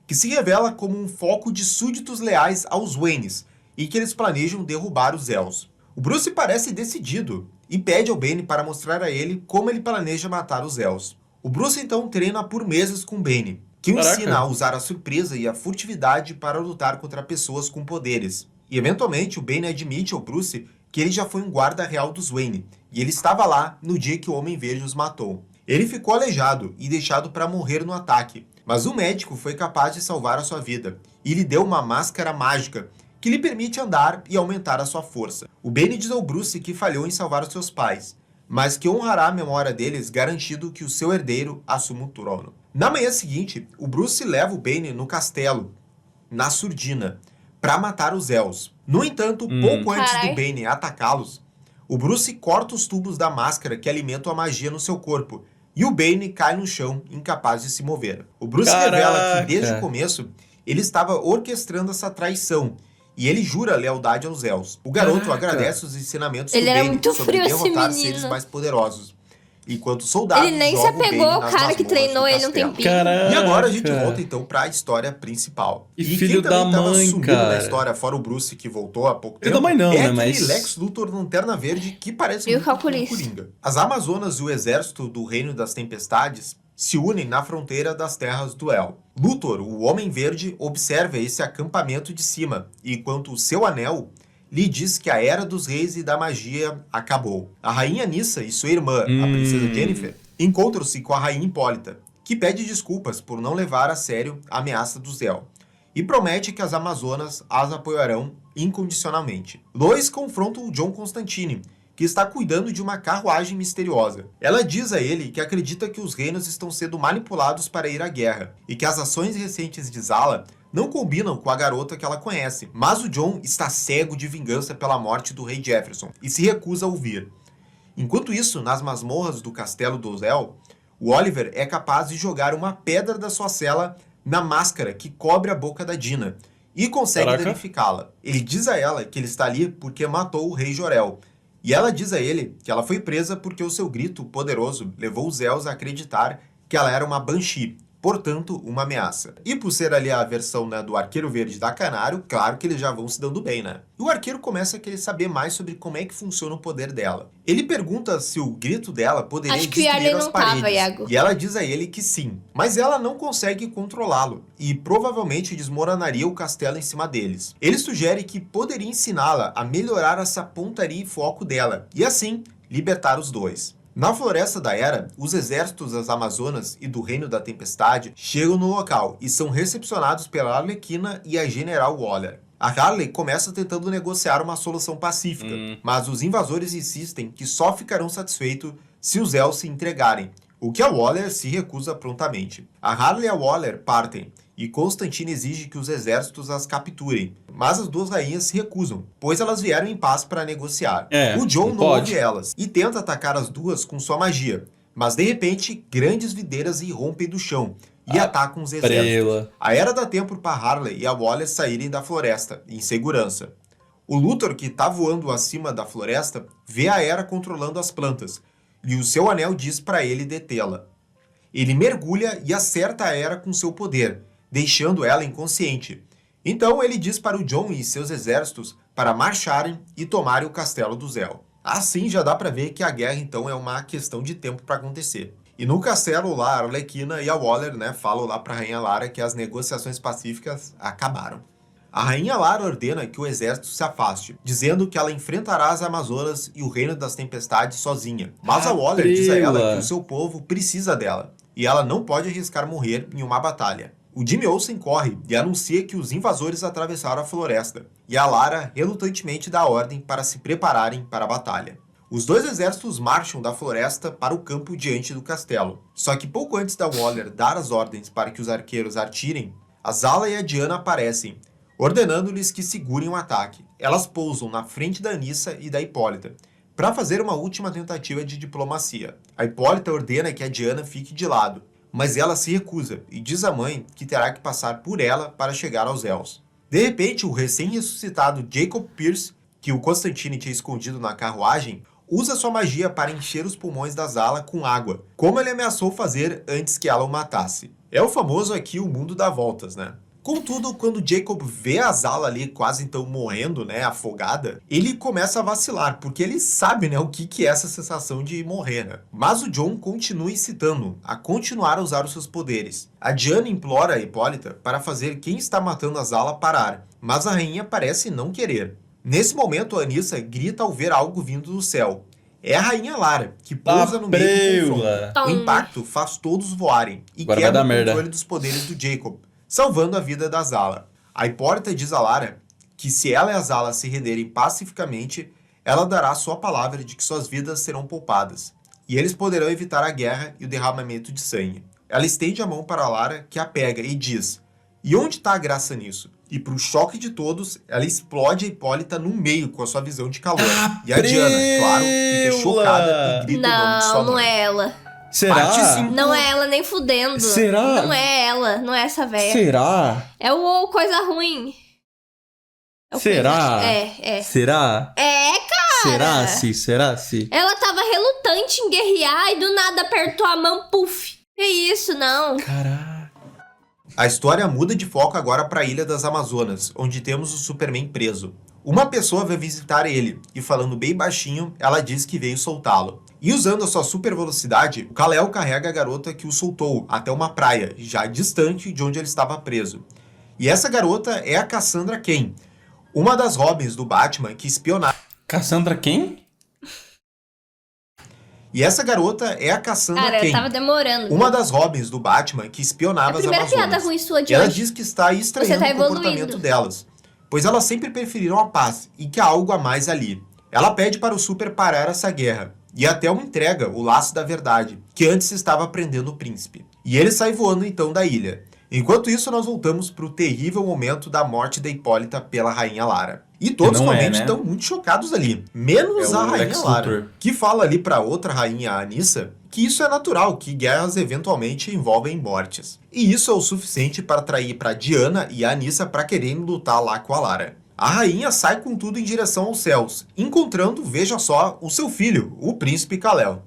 Speaker 4: que se revela como um foco de súditos leais aos Waynes, e que eles planejam derrubar os elfos. O Bruce parece decidido e pede ao Bane para mostrar a ele como ele planeja matar os elfos. O Bruce então treina por meses com Bane, que o
Speaker 1: Caraca.
Speaker 4: ensina a usar a surpresa e a furtividade para lutar contra pessoas com poderes. E eventualmente o Bane admite ao Bruce que ele já foi um guarda real dos Wayne, e ele estava lá no dia que o Homem Verde os matou. Ele ficou aleijado e deixado para morrer no ataque, mas o médico foi capaz de salvar a sua vida, e lhe deu uma máscara mágica, que lhe permite andar e aumentar a sua força. O Bane diz ao Bruce que falhou em salvar os seus pais, mas que honrará a memória deles, garantindo que o seu herdeiro assuma o trono. Na manhã seguinte, o Bruce leva o Bane no castelo, na Surdina, para matar os elfos. No entanto, pouco antes do
Speaker 2: Carai.
Speaker 4: Bane atacá-los, o Bruce corta os tubos da máscara que alimentam a magia no seu corpo, e o Bane cai no chão, incapaz de se mover. O Bruce revela que desde o começo ele estava orquestrando essa traição, e ele jura lealdade aos elfos. O garoto
Speaker 1: Caraca.
Speaker 4: agradece os ensinamentos
Speaker 2: Ele
Speaker 4: do
Speaker 2: era
Speaker 4: Bane
Speaker 2: muito
Speaker 4: sobre
Speaker 2: frio, esse
Speaker 4: derrotar
Speaker 2: menino.
Speaker 4: seres mais poderosos, enquanto soldados
Speaker 2: Ele nem se
Speaker 4: jogam o
Speaker 2: apegou
Speaker 4: Bane
Speaker 2: ao
Speaker 4: nas
Speaker 2: cara que
Speaker 4: masmorras
Speaker 2: treinou
Speaker 4: do
Speaker 2: ele um
Speaker 4: castelo.
Speaker 2: tempinho.
Speaker 1: Caraca.
Speaker 4: E agora a gente volta então para a história principal.
Speaker 1: E
Speaker 4: quem
Speaker 1: filho
Speaker 4: também
Speaker 1: da
Speaker 4: tava
Speaker 1: mãe,
Speaker 4: sumido
Speaker 1: cara.
Speaker 4: na história, fora o Bruce que voltou há pouco
Speaker 1: Filho
Speaker 4: tempo,
Speaker 1: da mãe não,
Speaker 4: é
Speaker 1: né,
Speaker 4: aquele
Speaker 1: mas-
Speaker 4: Lex Luthor Lanterna Verde que parece
Speaker 2: E o
Speaker 4: muito com o
Speaker 2: calculista.
Speaker 4: Coringa. As Amazonas e o exército do Reino das Tempestades se unem na fronteira das terras do El. Luthor, o Homem Verde, observa esse acampamento de cima, enquanto o seu anel lhe diz que a Era dos Reis e da Magia acabou. A Rainha Nyssa e sua irmã, a Princesa Jennifer, encontram-se com a Rainha Hipólita, que pede desculpas por não levar a sério a ameaça do El, e promete que as Amazonas as apoiarão incondicionalmente. Lois confronta o John Constantine, que está cuidando de uma carruagem misteriosa. Ela diz a ele que acredita que os reinos estão sendo manipulados para ir à guerra, e que as ações recentes de Zala não combinam com a garota que ela conhece, mas o John está cego de vingança pela morte do rei Jefferson, e se recusa a ouvir. Enquanto isso, nas masmorras do castelo do Zel, o Oliver é capaz de jogar uma pedra da sua cela na máscara que cobre a boca da Dina, e consegue
Speaker 1: Caraca.
Speaker 4: danificá-la. Ele diz a ela que ele está ali porque matou o rei Jor-El, e ela diz a ele que ela foi presa porque o seu grito poderoso levou os Els a acreditar que ela era uma Banshee, portanto, uma ameaça. E por ser ali a versão, né, do Arqueiro Verde da Canário, claro que eles já vão se dando bem, né? E o arqueiro começa a querer saber mais sobre como é que funciona o poder dela. Ele pergunta se o grito dela poderia
Speaker 2: Acho que o
Speaker 4: destruir
Speaker 2: Yarley
Speaker 4: as
Speaker 2: não tava,
Speaker 4: paredes.
Speaker 2: Iago.
Speaker 4: E ela diz a ele que sim, mas ela não consegue controlá-lo e provavelmente desmoronaria o castelo em cima deles. Ele sugere que poderia ensiná-la a melhorar essa pontaria e foco dela, e assim, libertar os dois. Na Floresta da Era, os exércitos das Amazonas e do Reino da Tempestade chegam no local e são recepcionados pela Arlequina e a General Waller. A Harley começa tentando negociar uma solução pacífica, mas os invasores insistem que só ficarão satisfeitos se os Els se entregarem, o que a Waller se recusa prontamente. A Harley e a Waller partem, e Constantine exige que os exércitos as capturem. Mas as duas rainhas se recusam, pois elas vieram em paz para negociar. O Jon não ouve elas e tenta atacar as duas com sua magia. Mas de repente, grandes videiras irrompem do chão e atacam os exércitos. A Era dá tempo para Harley e a Waller saírem da floresta, em segurança. O Luthor, que está voando acima da floresta, vê a Era controlando as plantas, e o seu anel diz para ele detê-la. Ele mergulha e acerta a Era com seu poder, deixando ela inconsciente. Então ele diz para o Jon e seus exércitos para marcharem e tomarem o Castelo do Zéu. Assim já dá para ver que a guerra então é uma questão de tempo para acontecer. E no castelo lá, a Arlequina e a Waller, falam lá para a Rainha Lara que as negociações pacíficas acabaram. A Rainha Lara ordena que o exército se afaste, dizendo que ela enfrentará as Amazonas e o Reino das Tempestades sozinha. Mas a Waller diz a ela que o seu povo precisa dela, e ela não pode arriscar morrer em uma batalha. O Jimmy Olsen corre e anuncia que os invasores atravessaram a floresta, e a Lara relutantemente dá ordem para se prepararem para a batalha. Os dois exércitos marcham da floresta para o campo diante do castelo. Só que pouco antes da Waller dar as ordens para que os arqueiros atirem, a Zala e a Diana aparecem, ordenando-lhes que segurem o ataque. Elas pousam na frente da Anissa e da Hipólita, para fazer uma última tentativa de diplomacia. A Hipólita ordena que a Diana fique de lado, mas ela se recusa e diz à mãe que terá que passar por ela para chegar aos Elfos. De repente, o recém-ressuscitado Jacob Pierce, que o Constantine tinha escondido na carruagem, usa sua magia para encher os pulmões da Zala com água, como ele ameaçou fazer antes que ela o matasse. É o famoso aqui o mundo dá voltas, Contudo, quando Jacob vê a Zala ali quase então morrendo, afogada, ele começa a vacilar, porque ele sabe, o que é essa sensação de morrer, Mas o Jon continua incitando a continuar a usar os seus poderes. A Diana implora a Hipólita para fazer quem está matando a Zala parar, mas a rainha parece não querer. Nesse momento, a Anissa grita ao ver algo vindo do céu. É a Rainha Lara, que pousa no meio do confronto. O impacto faz todos voarem e quebra o controle dos poderes do Jacob, salvando a vida da Zala. A Hipólita diz a Lara que se ela e a Zala se renderem pacificamente, ela dará sua palavra de que suas vidas serão poupadas, e eles poderão evitar a guerra e o derramamento de sangue. Ela estende a mão para a Lara, que a pega e diz: "E onde está a graça nisso?" E para o choque de todos, ela explode a Hipólita no meio com a sua visão de calor. E a Diana, claro, fica chocada e grita o nome de sua mãe.
Speaker 2: Não é ela.
Speaker 1: Será?
Speaker 2: Não é ela nem fudendo.
Speaker 1: Será?
Speaker 2: Não é ela, não é essa velha.
Speaker 1: Será?
Speaker 2: É o coisa ruim.
Speaker 1: Será?
Speaker 2: É.
Speaker 1: Será?
Speaker 2: Cara.
Speaker 1: Será se?
Speaker 2: Ela tava relutante em guerrear e do nada apertou a mão, puf. Que isso, não.
Speaker 1: Caraca.
Speaker 4: A história muda de foco agora para a Ilha das Amazonas, onde temos o Superman preso. Uma pessoa vai visitar ele, e falando bem baixinho, ela diz que veio soltá-lo. E usando a sua super velocidade, o Kal-El carrega a garota que o soltou até uma praia, já distante de onde ele estava preso. E essa garota é a Cassandra Cain, uma das Robins do Batman que espionava...
Speaker 1: Cassandra quem?
Speaker 4: E essa garota é a Cassandra Cain,
Speaker 2: tava demorando.
Speaker 4: uma das Robins do Batman que espionava as Amazonas.
Speaker 2: Piada ruim sua de
Speaker 4: ela
Speaker 2: hoje.
Speaker 4: diz que está estranhando o comportamento delas, pois elas sempre preferiram a paz e que há algo a mais ali. Ela pede para o Super parar essa guerra, e até o entrega o laço da verdade, que antes estava prendendo o príncipe. E ele sai voando então da ilha. Enquanto isso, nós voltamos para o terrível momento da morte da Hipólita pela Rainha Lara. E todos realmente estão muito chocados ali, menos a Rainha Lara, que fala ali para outra rainha, a Anissa, que isso é natural, que guerras eventualmente envolvem mortes. E isso é o suficiente para atrair para Diana e a Anissa para quererem lutar lá com a Lara. A rainha sai com tudo em direção aos céus, encontrando, veja só, o seu filho, o príncipe Kal-El.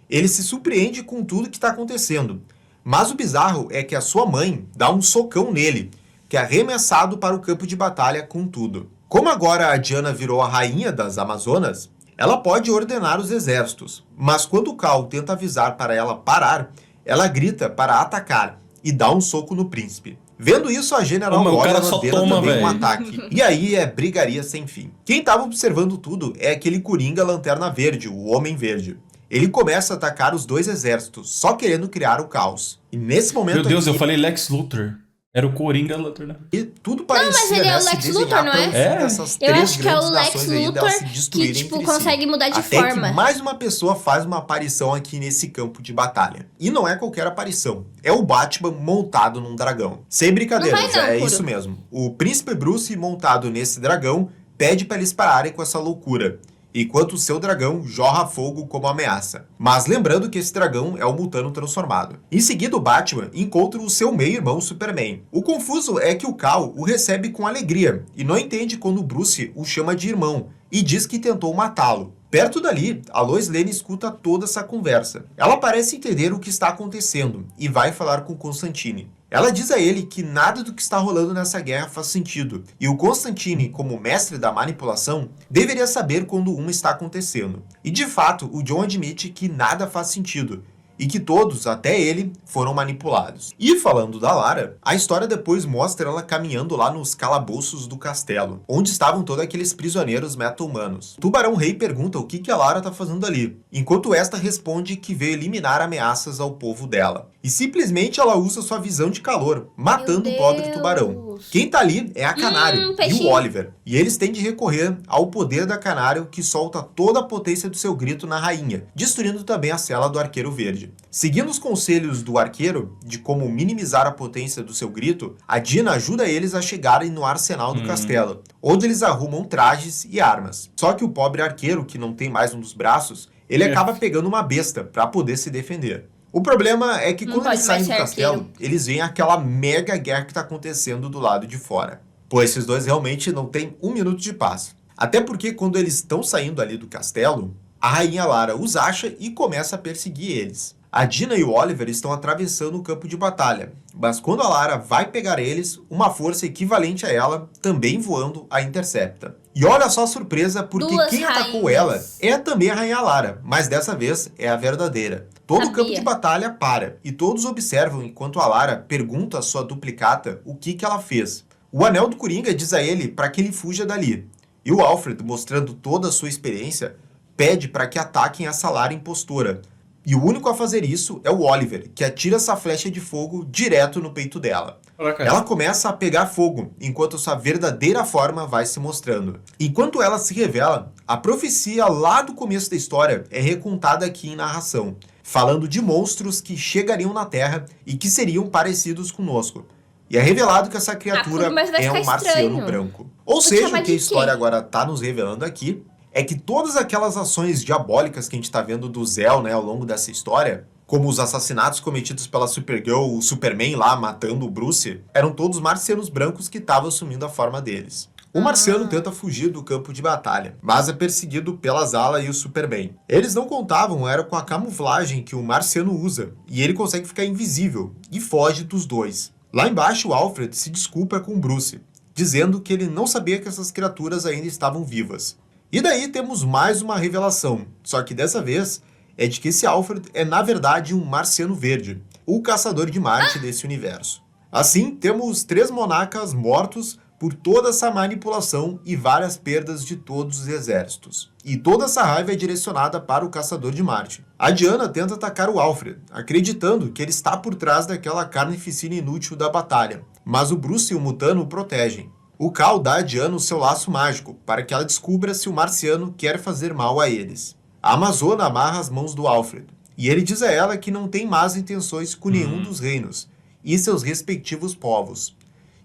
Speaker 4: Ele se surpreende com tudo que está acontecendo, mas o bizarro é que a sua mãe dá um socão nele, que é arremessado para o campo de batalha com tudo. Como agora a Diana virou a rainha das Amazonas, ela pode ordenar os exércitos, mas quando o Kal tenta avisar para ela parar, ela grita para atacar e dá um soco no príncipe. Vendo isso, a General Waller ordena também um ataque. E aí é brigaria sem fim. Quem estava observando tudo é aquele Coringa Lanterna Verde, o Homem Verde. Ele começa a atacar os dois exércitos, só querendo criar o caos. E nesse momento...
Speaker 1: Meu Deus, eu falei Lex Luthor. Era o Coringa Luthor, né?
Speaker 4: E tudo parecia,
Speaker 2: mas ele é o
Speaker 4: se
Speaker 2: Lex
Speaker 4: desenhar
Speaker 2: Luthor, não é?
Speaker 4: pelo fim dessas
Speaker 2: Eu
Speaker 4: três
Speaker 2: acho que é o
Speaker 4: grandes
Speaker 2: Lex
Speaker 4: nações aí
Speaker 2: Luthor
Speaker 4: delas se
Speaker 2: que,
Speaker 4: destruírem
Speaker 2: tipo,
Speaker 4: entre
Speaker 2: consegue
Speaker 4: si.
Speaker 2: mudar de
Speaker 4: Até
Speaker 2: forma.
Speaker 4: que mais uma pessoa faz uma aparição aqui nesse campo de batalha. E não é qualquer aparição. É o Batman montado num dragão. Sem brincadeiras,
Speaker 2: Não vai não,
Speaker 4: é
Speaker 2: Kuro.
Speaker 4: isso mesmo. O Príncipe Bruce montado nesse dragão pede para eles pararem com essa loucura, enquanto o seu dragão jorra fogo como ameaça. Mas lembrando que esse dragão é o Mutano transformado. Em seguida, o Batman encontra o seu meio-irmão Superman. O confuso é que o Kal o recebe com alegria e não entende quando o Bruce o chama de irmão e diz que tentou matá-lo. Perto dali, a Lois Lane escuta toda essa conversa. Ela parece entender o que está acontecendo e vai falar com Constantine. Ela diz a ele que nada do que está rolando nessa guerra faz sentido, e o Constantine, como mestre da manipulação, deveria saber quando uma está acontecendo. E de fato, o Jon admite que nada faz sentido, e que todos, até ele, foram manipulados. E falando da Lara, a história depois mostra ela caminhando lá nos calabouços do castelo, onde estavam todos aqueles prisioneiros meta-humanos. O Tubarão Rei pergunta o que a Lara tá fazendo ali, enquanto esta responde que veio eliminar ameaças ao povo dela. E simplesmente ela usa sua visão de calor, matando o pobre tubarão. Quem tá ali é a Canário e
Speaker 2: peixinho.
Speaker 4: o Oliver. E eles têm de recorrer ao poder da Canário, que solta toda a potência do seu grito na rainha, destruindo também a cela do Arqueiro Verde. Seguindo os conselhos do arqueiro de como minimizar a potência do seu grito, a Dina ajuda eles a chegarem no arsenal do castelo, onde eles arrumam trajes e armas. Só que o pobre arqueiro, que não tem mais um dos braços, ele acaba pegando uma besta para poder se defender. O problema é que
Speaker 2: Não
Speaker 4: quando
Speaker 2: pode
Speaker 4: eles saem
Speaker 2: mais
Speaker 4: do
Speaker 2: ser
Speaker 4: castelo,
Speaker 2: arqueiro.
Speaker 4: eles veem aquela mega guerra que tá acontecendo do lado de fora. Pô, esses dois realmente não têm um minuto de paz. Até porque quando eles estão saindo ali do castelo, a rainha Lara os acha e começa a perseguir eles. A Dina e o Oliver estão atravessando o campo de batalha, mas quando a Lara vai pegar eles, uma força equivalente a ela, também voando, a intercepta. E olha só a surpresa, porque
Speaker 2: Duas
Speaker 4: quem atacou
Speaker 2: rainhas.
Speaker 4: ela é também a rainha Lara, mas dessa vez é a verdadeira. Todo o campo
Speaker 2: Sabia.
Speaker 4: de batalha para, e todos observam enquanto a Lara pergunta à sua duplicata o que ela fez. O Anel do Coringa diz a ele para que ele fuja dali. E o Alfred, mostrando toda a sua experiência, pede para que ataquem essa Lara impostora. E o único a fazer isso é o Oliver, que atira essa flecha de fogo direto no peito dela. Ela começa a pegar fogo, enquanto sua verdadeira forma vai se mostrando. Enquanto ela se revela, a profecia lá do começo da história é recontada aqui em narração, falando de monstros que chegariam na Terra e que seriam parecidos conosco. E é revelado que essa criatura
Speaker 2: mas vai
Speaker 4: é um
Speaker 2: ficar
Speaker 4: marciano
Speaker 2: estranho.
Speaker 4: branco. Ou
Speaker 2: Vou
Speaker 4: seja,
Speaker 2: chamar
Speaker 4: o que a
Speaker 2: de
Speaker 4: história
Speaker 2: quê?
Speaker 4: agora tá nos revelando aqui é que todas aquelas ações diabólicas que a gente tá vendo do Zell, né, ao longo dessa história, como os assassinatos cometidos pela Supergirl, o Superman lá matando o Bruce, eram todos marcianos brancos que estavam assumindo a forma deles. O marciano tenta fugir do campo de batalha, mas é perseguido pela Zala e o Superman. Eles não contavam, era com a camuflagem que o marciano usa, e ele consegue ficar invisível, e foge dos dois. Lá embaixo, o Alfred se desculpa com o Bruce, dizendo que ele não sabia que essas criaturas ainda estavam vivas. E daí temos mais uma revelação, só que dessa vez é de que esse Alfred é na verdade um marciano verde, o caçador de Marte desse universo. Assim, temos 3 monarcas mortos por toda essa manipulação e várias perdas de todos os exércitos. E toda essa raiva é direcionada para o caçador de Marte. A Diana tenta atacar o Alfred, acreditando que ele está por trás daquela carnificina inútil da batalha, mas o Bruce e o Mutano o protegem. O Kal dá a Diana o seu laço mágico, para que ela descubra se o marciano quer fazer mal a eles. A Amazona amarra as mãos do Alfred, e ele diz a ela que não tem más intenções com nenhum dos reinos, e seus respectivos povos,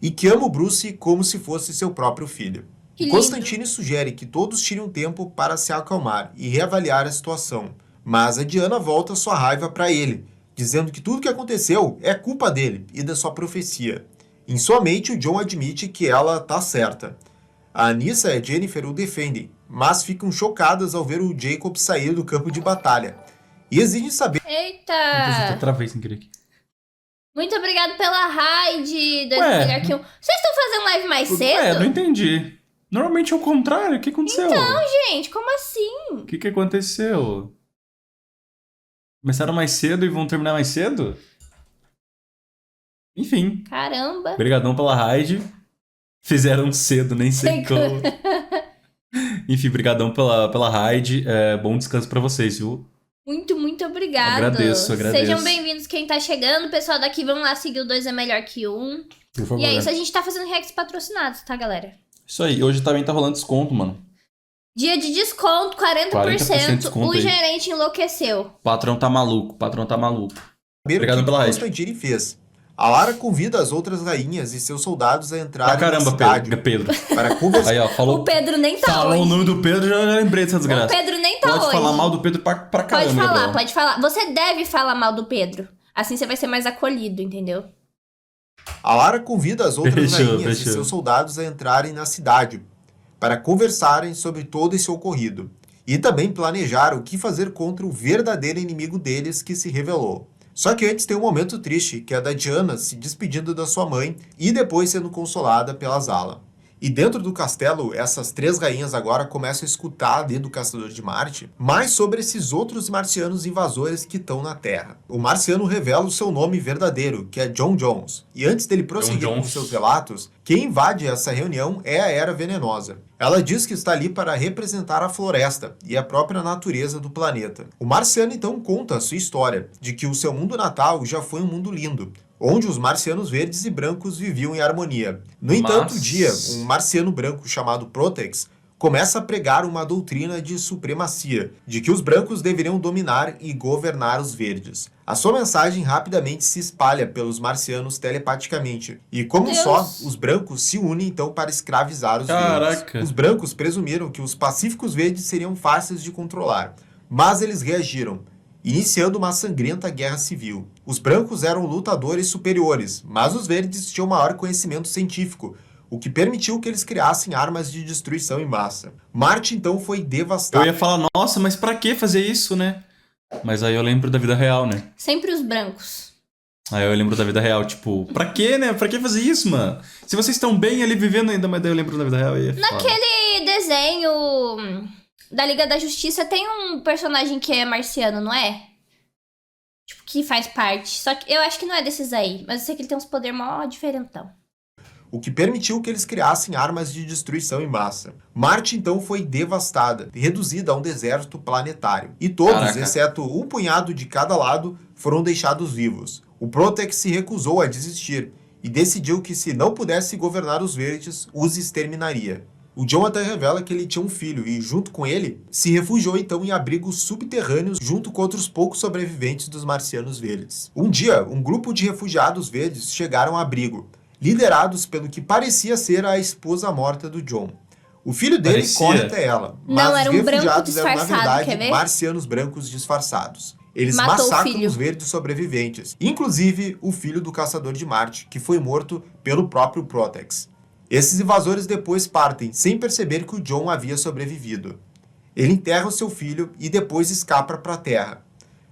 Speaker 4: e que ama o Bruce como se fosse seu próprio filho.
Speaker 2: Que lindo.
Speaker 4: Constantine sugere que todos tirem um tempo para se acalmar e reavaliar a situação, mas a Diana volta sua raiva para ele, dizendo que tudo que aconteceu é culpa dele e da sua profecia. Em sua mente, o Jon admite que ela tá certa. A Anissa e a Jennifer o defendem, mas ficam chocadas ao ver o Jacob sair do campo de batalha, e exigem saber
Speaker 2: Eita!
Speaker 1: Eu travei sem querer aqui.
Speaker 2: Muito obrigado pela raid, dois
Speaker 1: Ué.
Speaker 2: melhor que um. Vocês estão fazendo live mais cedo?
Speaker 1: Não entendi. Normalmente é o contrário. O que aconteceu?
Speaker 2: Gente, como assim?
Speaker 1: O que aconteceu? Começaram mais cedo e vão terminar mais cedo? Enfim.
Speaker 2: Caramba.
Speaker 1: Obrigadão pela raid. Fizeram cedo, nem sei
Speaker 2: Sei
Speaker 1: como. Enfim, brigadão pela raid. Bom descanso pra vocês, viu?
Speaker 2: Muito obrigado.
Speaker 1: Agradeço.
Speaker 2: Sejam bem-vindos quem tá chegando. Pessoal daqui, vamos lá seguir o 2 é melhor que 1.
Speaker 1: Por favor.
Speaker 2: E é isso, a gente tá fazendo reacts patrocinados, tá, galera?
Speaker 1: Isso aí, hoje também tá rolando desconto, mano.
Speaker 2: Dia de desconto, 40%,
Speaker 1: 40% de desconto
Speaker 2: o
Speaker 1: aí.
Speaker 2: gerente enlouqueceu.
Speaker 1: O patrão tá maluco, Obrigado
Speaker 4: o que
Speaker 1: pela raid.
Speaker 4: Constantine fez. A Lara convida as outras rainhas e seus soldados a entrarem
Speaker 1: Pra caramba,
Speaker 4: na cidade
Speaker 1: Pedro.
Speaker 4: para conversar.
Speaker 1: Aí, ó, falou.
Speaker 2: O Pedro nem tá
Speaker 1: Falou
Speaker 2: hoje.
Speaker 1: o nome do Pedro, já lembrei dessa
Speaker 2: O
Speaker 1: desgraça.
Speaker 2: Pedro nem tá
Speaker 1: Pode
Speaker 2: hoje.
Speaker 1: falar mal do Pedro pra caramba,
Speaker 2: Pode falar,
Speaker 1: Gabriel.
Speaker 2: pode falar. Você deve falar mal do Pedro. Assim você vai ser mais acolhido, entendeu?
Speaker 4: A Lara convida as outras
Speaker 1: Fechou.
Speaker 4: rainhas e seus soldados a entrarem na cidade para conversarem sobre todo esse ocorrido e também planejar o que fazer contra o verdadeiro inimigo deles que se revelou. Só que antes tem um momento triste, que é da Diana se despedindo da sua mãe e depois sendo consolada pela Zala. E dentro do castelo, essas 3 rainhas agora começam a escutar ali do Caçador de Marte mais sobre esses outros marcianos invasores que estão na Terra. O marciano revela o seu nome verdadeiro, que é John Jones. E antes dele prosseguir com seus relatos, quem invade essa reunião é a Era Venenosa. Ela diz que está ali para representar a floresta e a própria natureza do planeta. O marciano então conta a sua história, de que o seu mundo natal já foi um mundo lindo, onde os marcianos verdes e brancos viviam em harmonia. No entanto, um dia, um marciano branco chamado Protex começa a pregar uma doutrina de supremacia, de que os brancos deveriam dominar e governar os verdes. A sua mensagem rapidamente se espalha pelos marcianos telepaticamente, e como só, os brancos se unem então para escravizar os verdes. Os brancos presumiram que os pacíficos verdes seriam fáceis de controlar, mas eles reagiram, iniciando uma sangrenta guerra civil. Os brancos eram lutadores superiores, mas os verdes tinham maior conhecimento científico, o que permitiu que eles criassem armas de destruição em massa. Marte então foi devastado.
Speaker 1: Eu ia falar, nossa, mas pra que fazer isso, né? Mas aí eu lembro da vida real, né?
Speaker 2: Sempre os brancos.
Speaker 1: Aí eu lembro da vida real, tipo, pra que, né? Pra que fazer isso, mano? Se vocês estão bem ali vivendo ainda, mas daí eu lembro da vida real e
Speaker 2: Naquele desenho da Liga da Justiça tem um personagem que é marciano, não é? Tipo, que faz parte. Só que eu acho que não é desses aí, mas eu sei que ele tem uns poderes mó diferentão.
Speaker 4: O que permitiu que eles criassem armas de destruição em massa. Marte então foi devastada, reduzida a um deserto planetário. E todos, exceto um punhado de cada lado, foram deixados vivos. O Protex se recusou a desistir e decidiu que se não pudesse governar os verdes, os exterminaria. O John até revela que ele tinha um filho e, junto com ele, se refugiou então em abrigos subterrâneos junto com outros poucos sobreviventes dos marcianos verdes. Um dia, um grupo de refugiados verdes chegaram ao abrigo, liderados pelo que parecia ser a esposa morta do John. O filho dele corre até ela, mas
Speaker 2: não, era
Speaker 4: os
Speaker 2: um branco
Speaker 4: refugiados eram, na
Speaker 2: disfarçado,
Speaker 4: verdade, marcianos brancos disfarçados. Eles
Speaker 2: Matou
Speaker 4: massacram os verdes sobreviventes, inclusive o filho do Caçador de Marte, que foi morto pelo próprio Protex. Esses invasores depois partem, sem perceber que o John havia sobrevivido. Ele enterra o seu filho e depois escapa para a Terra.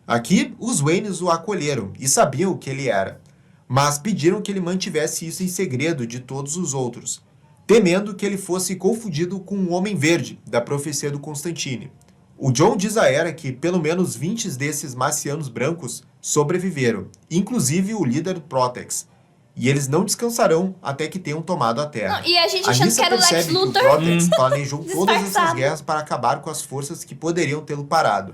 Speaker 4: Aqui, os Waynes o acolheram e sabiam o que ele era, mas pediram que ele mantivesse isso em segredo de todos os outros, temendo que ele fosse confundido com um Homem Verde, da profecia do Constantine. O John diz a Era que pelo menos 20 desses marcianos brancos sobreviveram, inclusive o líder Protex, e eles não descansarão até que tenham tomado a Terra.
Speaker 2: Não, e a gente achando que era o Lex Luthor.
Speaker 4: O Protex planejou todas essas guerras para acabar com as forças que poderiam tê-lo parado.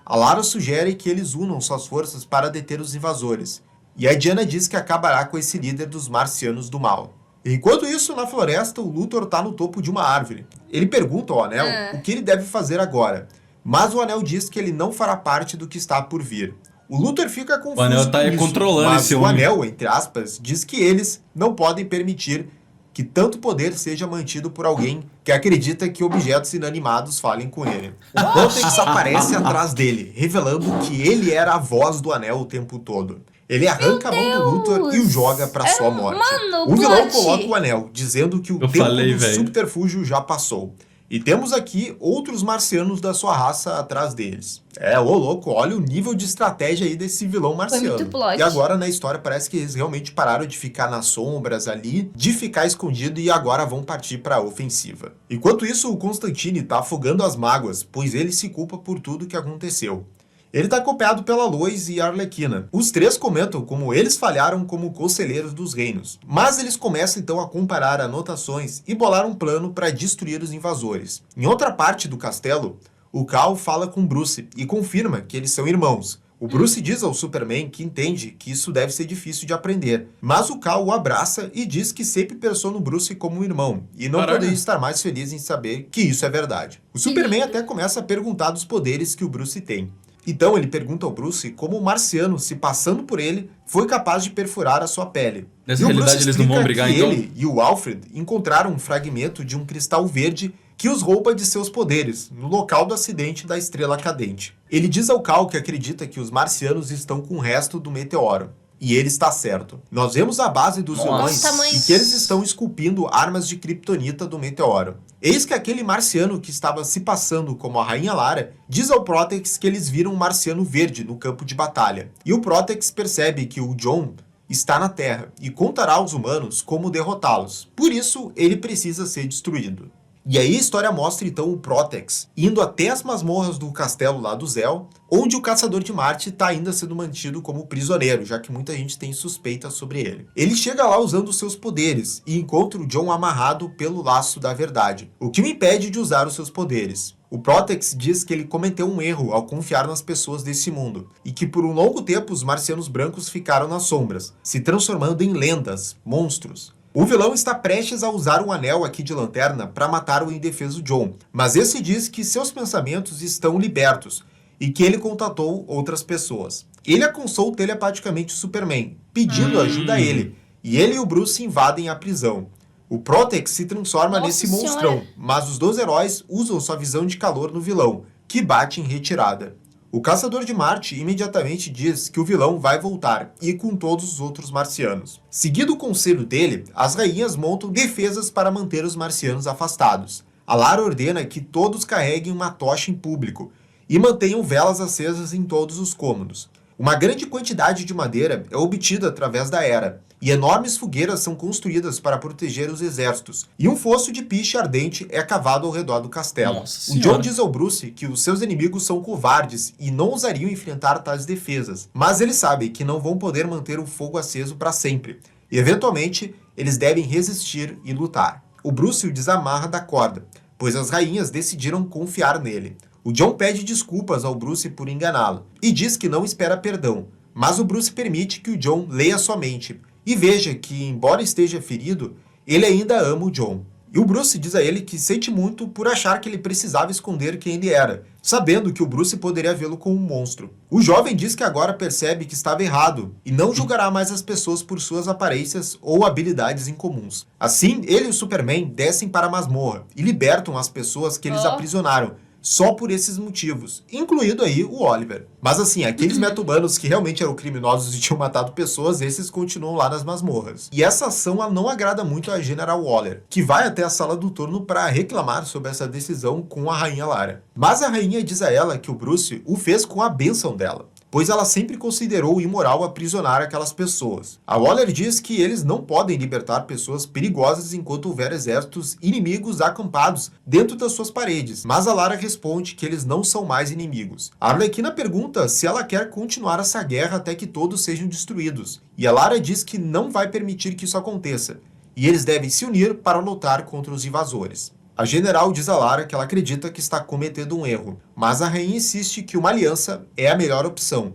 Speaker 4: A Lara sugere que eles unam suas forças para deter os invasores, e a Diana diz que acabará com esse líder dos marcianos do mal. Enquanto isso, na floresta, o Luthor está no topo de uma árvore. Ele pergunta ao Anel o que ele deve fazer agora, mas o Anel diz que ele não fará parte do que está por vir. O Luthor fica confuso.
Speaker 1: O Anel tá aí controlando
Speaker 4: mas
Speaker 1: esse
Speaker 4: o
Speaker 1: homem.
Speaker 4: Anel, entre aspas, diz que eles não podem permitir que tanto poder seja mantido por alguém que acredita que objetos inanimados falem com ele. O Protex aparece atrás dele, revelando que ele era a voz do Anel o tempo todo. Ele arranca a mão do Luthor e o joga pra sua morte.
Speaker 2: Mano,
Speaker 4: o vilão
Speaker 2: Plot.
Speaker 4: coloca o anel, dizendo que o tempo do subterfúgio já passou. E temos aqui outros marcianos da sua raça atrás deles. Ô louco, olha o nível de estratégia aí desse vilão marciano.
Speaker 2: Foi muito plot.
Speaker 4: E agora na história parece que eles realmente pararam de ficar nas sombras ali, de ficar escondido e agora vão partir para a ofensiva. Enquanto isso, o Constantine tá afogando as mágoas, pois ele se culpa por tudo que aconteceu. Ele está acompanhado pela Lois e a Arlequina. Os três comentam como eles falharam como conselheiros dos reinos. Mas eles começam então a comparar anotações e bolar um plano para destruir os invasores. Em outra parte do castelo, o Cal fala com Bruce e confirma que eles são irmãos, O Bruce diz ao Superman que entende que isso deve ser difícil de aprender, mas o Kal o abraça e diz que sempre pensou no Bruce como um irmão, e não poderia estar mais feliz em saber que isso é verdade. O Superman até começa a perguntar dos poderes que o Bruce tem. Então ele pergunta ao Bruce como o marciano, se passando por ele, foi capaz de perfurar a sua pele.
Speaker 1: Nessa
Speaker 4: e o
Speaker 1: realidade
Speaker 4: Bruce
Speaker 1: eles não vão
Speaker 4: explica
Speaker 1: brigar,
Speaker 4: que
Speaker 1: então?
Speaker 4: ele e o Alfred encontraram um fragmento de um cristal verde que os rouba de seus poderes, no local do acidente da estrela cadente. Ele diz ao Kal que acredita que os marcianos estão com o resto do meteoro. E ele está certo. Nós vemos a base dos vilões e que eles estão esculpindo armas de kryptonita do meteoro. Eis que aquele marciano que estava se passando como a Rainha Lara diz ao Protex que eles viram um marciano verde no campo de batalha. E o Protex percebe que o John está na Terra e contará aos humanos como derrotá-los. Por isso, ele precisa ser destruído. E aí a história mostra então o Protex indo até as masmorras do castelo lá do Zell, onde o Caçador de Marte está ainda sendo mantido como prisioneiro, já que muita gente tem suspeita sobre ele. Ele chega lá usando seus poderes e encontra o John amarrado pelo laço da verdade, o que o impede de usar os seus poderes. O Protex diz que ele cometeu um erro ao confiar nas pessoas desse mundo, e que por um longo tempo os marcianos brancos ficaram nas sombras, se transformando em lendas, monstros. O vilão está prestes a usar um anel aqui de lanterna para matar o indefeso John, mas esse diz que seus pensamentos estão libertos e que ele contatou outras pessoas. Ele aconsou telepaticamente o Superman, pedindo ajuda a ele, e ele e o Bruce invadem a prisão. O Protex se transforma nesse monstrão, mas os dois heróis usam sua visão de calor no vilão, que bate em retirada. O Caçador de Marte imediatamente diz que o vilão vai voltar, e com todos os outros marcianos. Seguido o conselho dele, as rainhas montam defesas para manter os marcianos afastados. A Lara ordena que todos carreguem uma tocha em público, e mantenham velas acesas em todos os cômodos. Uma grande quantidade de madeira é obtida através da Era, e enormes fogueiras são construídas para proteger os exércitos, e um fosso de piche ardente é cavado ao redor do castelo. O John diz ao Bruce que os seus inimigos são covardes e não ousariam enfrentar tais defesas, mas ele sabe que não vão poder manter o fogo aceso para sempre, e eventualmente eles devem resistir e lutar. O Bruce o desamarra da corda, pois as rainhas decidiram confiar nele. O John pede desculpas ao Bruce por enganá-lo, e diz que não espera perdão, mas o Bruce permite que o John leia sua mente, e veja que, embora esteja ferido, ele ainda ama o John. E o Bruce diz a ele que sente muito por achar que ele precisava esconder quem ele era, sabendo que o Bruce poderia vê-lo como um monstro. O jovem diz que agora percebe que estava errado, e não julgará mais as pessoas por suas aparências ou habilidades incomuns. Assim, ele e o Superman descem para a masmorra, e libertam as pessoas que eles aprisionaram, só por esses motivos, incluído aí o Oliver. Mas assim, aqueles meta-humanos que realmente eram criminosos e tinham matado pessoas, esses continuam lá nas masmorras. E essa ação ela não agrada muito a General Waller, que vai até a sala do turno para reclamar sobre essa decisão com a Rainha Lara. Mas a rainha diz a ela que o Bruce o fez com a bênção dela, pois ela sempre considerou imoral aprisionar aquelas pessoas. A Waller diz que eles não podem libertar pessoas perigosas enquanto houver exércitos inimigos acampados dentro das suas paredes, mas a Lara responde que eles não são mais inimigos. A Arlequina pergunta se ela quer continuar essa guerra até que todos sejam destruídos, e a Lara diz que não vai permitir que isso aconteça, e eles devem se unir para lutar contra os invasores. A general diz a Lara que ela acredita que está cometendo um erro, mas a rainha insiste que uma aliança é a melhor opção.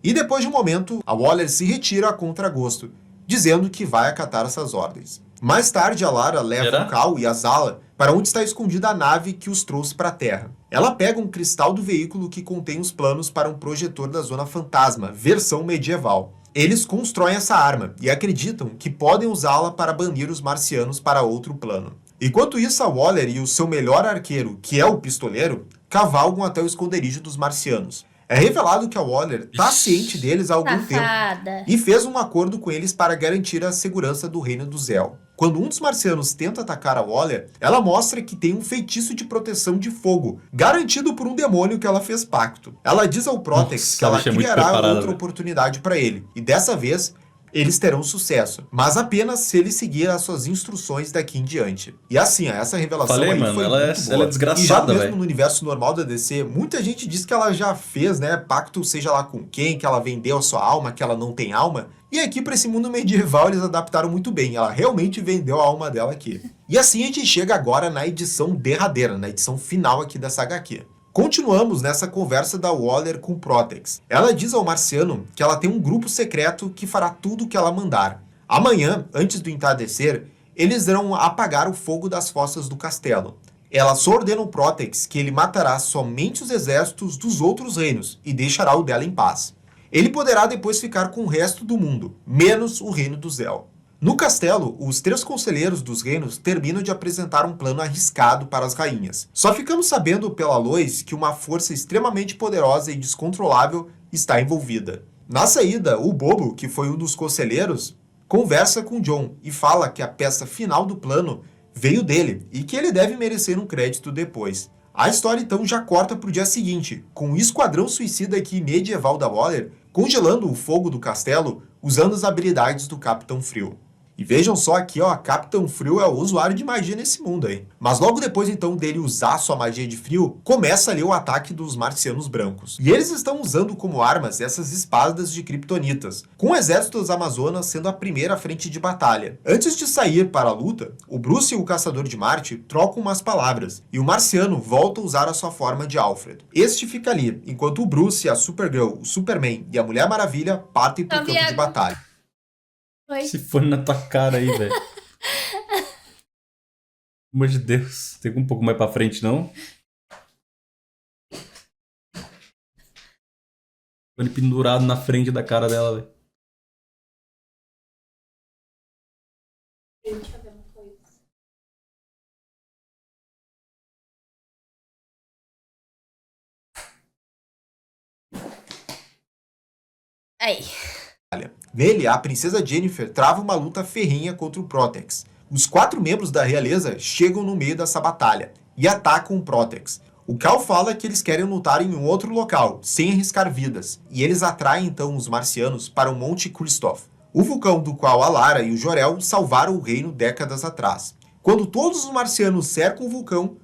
Speaker 4: E depois de um momento, a Waller se retira a contragosto, dizendo que vai acatar essas ordens. Mais tarde, a Lara leva o Kal e a Zala para onde está escondida a nave que os trouxe para a Terra. Ela pega um cristal do veículo que contém os planos para um projetor da Zona Fantasma, versão medieval. Eles constroem essa arma e acreditam que podem usá-la para banir os marcianos para outro plano. Enquanto isso, a Waller e o seu melhor arqueiro, que é o pistoleiro, cavalgam até o esconderijo dos marcianos. É revelado que a Waller está ciente deles há algum tempo e fez um acordo com eles para garantir a segurança do reino do Zell. Quando um dos marcianos tenta atacar a Waller, ela mostra que tem um feitiço de proteção de fogo, garantido por um demônio que ela fez pacto. Ela diz ao Protex que ela criará outra oportunidade para ele, e dessa vez eles terão sucesso, mas apenas se ele seguir as suas instruções daqui em diante. E assim, essa revelação aí
Speaker 1: mano,
Speaker 3: foi
Speaker 1: ela
Speaker 3: muito boa.
Speaker 1: Ela é desgraçada,
Speaker 3: e já mesmo
Speaker 1: véio.
Speaker 3: No universo normal da DC, muita gente diz que ela já fez, né, pacto seja lá com quem, que ela vendeu a sua alma, que ela não tem alma. E aqui para esse mundo medieval eles adaptaram muito bem, ela realmente vendeu a alma dela aqui. E assim a gente chega agora na edição derradeira, na edição final aqui dessa HQ.
Speaker 4: Continuamos nessa conversa da Waller com Protex. Ela diz ao Marciano que ela tem um grupo secreto que fará tudo o que ela mandar. Amanhã, antes do entardecer, eles irão apagar o fogo das fossas do castelo. Ela só ordena ao Protex que ele matará somente os exércitos dos outros reinos e deixará o dela em paz. Ele poderá depois ficar com o resto do mundo, menos o reino do Zel. No castelo, os 3 conselheiros dos reinos terminam de apresentar um plano arriscado para as rainhas. Só ficamos sabendo pela Lois que uma força extremamente poderosa e descontrolável está envolvida. Na saída, o Bobo, que foi um dos conselheiros, conversa com Jon e fala que a peça final do plano veio dele e que ele deve merecer um crédito depois. A história então já corta para o dia seguinte, com o esquadrão suicida aqui medieval da Waller congelando o fogo do castelo usando as habilidades do Capitão Frio. E vejam só aqui, ó, Capitão Frio é o usuário de magia nesse mundo aí. Mas logo depois então dele usar sua magia de frio, começa ali o ataque dos marcianos brancos. E eles estão usando como armas essas espadas de kryptonitas, com o exército das Amazonas sendo a primeira frente de batalha. Antes de sair para a luta, o Bruce e o Caçador de Marte trocam umas palavras, e o marciano volta a usar a sua forma de Alfred. Este fica ali, enquanto o Bruce, a Supergirl, o Superman e a Mulher Maravilha partem para o campo de batalha.
Speaker 2: Oi.
Speaker 1: Se for na tua cara aí, velho. Pelo amor de Deus. Tem um pouco mais pra frente, não? Ele pendurado na frente da cara dela, velho.
Speaker 2: Deixa eu ver uma coisa. Aí.
Speaker 4: Nele, a princesa Jennifer trava uma luta ferrenha contra o Protex. Os 4 membros da realeza chegam no meio dessa batalha e atacam o Protex. O Cal fala que eles querem lutar em um outro local, sem arriscar vidas, e eles atraem então os marcianos para o Monte Christoph, o vulcão do qual a Lara e o Jor-El salvaram o reino décadas atrás. Quando todos os marcianos cercam o vulcão,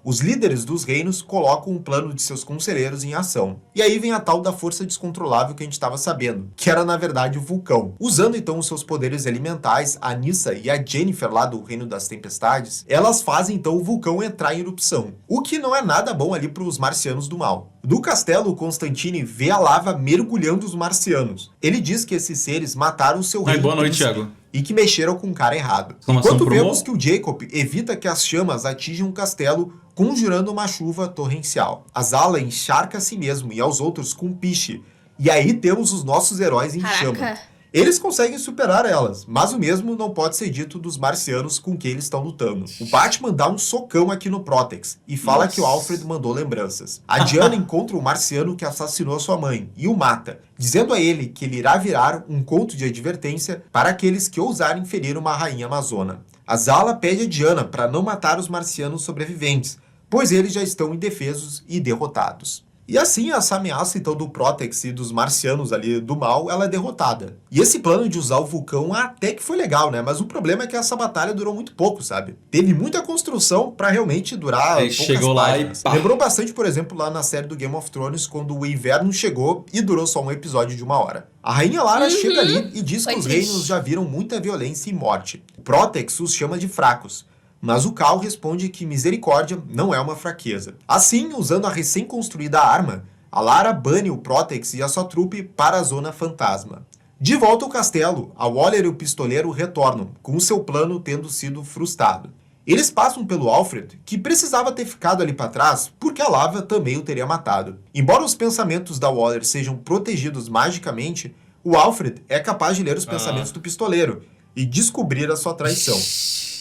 Speaker 4: os líderes dos reinos colocam um plano de seus conselheiros em ação. E aí vem a tal da força descontrolável que a gente estava sabendo, que era na verdade o vulcão. Usando então os seus poderes elementais, a Nyssa e a Jennifer lá do Reino das Tempestades, elas fazem então o vulcão entrar em erupção. O que não é nada bom ali para os marcianos do mal. Do castelo, o Constantine vê a lava mergulhando os marcianos. Ele diz que esses seres mataram o seu rei.
Speaker 1: Boa noite, Thiago.
Speaker 4: E que mexeram com o cara errado.
Speaker 1: Exclamação
Speaker 4: Enquanto
Speaker 1: promo?
Speaker 4: vemos que o Jacob evita que as chamas atinjam o castelo, conjurando uma chuva torrencial. A Zala encharca a si mesmo e aos outros com piche. E aí temos os nossos heróis em chama. Eles conseguem superar elas, mas o mesmo não pode ser dito dos marcianos com quem eles estão lutando. O Batman dá um socão aqui no Protex e fala que o Alfred mandou lembranças. A Diana encontra o marciano que assassinou sua mãe e o mata, dizendo a ele que ele irá virar um conto de advertência para aqueles que ousarem ferir uma rainha amazona. A Zala pede a Diana para não matar os marcianos sobreviventes, pois eles já estão indefesos e derrotados. E assim, essa ameaça então do Protex e dos marcianos ali do mal, ela é derrotada. E esse plano de usar o vulcão até que foi legal, né? Mas o problema é que essa batalha durou muito pouco, sabe? Teve muita construção pra realmente durar poucas
Speaker 1: chegou lá
Speaker 4: páginas.
Speaker 1: e pá.
Speaker 4: Lembrou bastante, por exemplo, lá na série do Game of Thrones, quando o inverno chegou e durou só um episódio de 1 hora. A rainha Lara chega ali e diz que os reinos já viram muita violência e morte. O Protex os chama de fracos. Mas o Cal responde que misericórdia não é uma fraqueza. Assim, usando a recém-construída arma, a Lara bane o Protex e a sua trupe para a Zona Fantasma. De volta ao castelo, a Waller e o pistoleiro retornam, com o seu plano tendo sido frustrado. Eles passam pelo Alfred, que precisava ter ficado ali para trás, porque a lava também o teria matado. Embora os pensamentos da Waller sejam protegidos magicamente, o Alfred é capaz de ler os pensamentos do pistoleiro e descobrir a sua traição.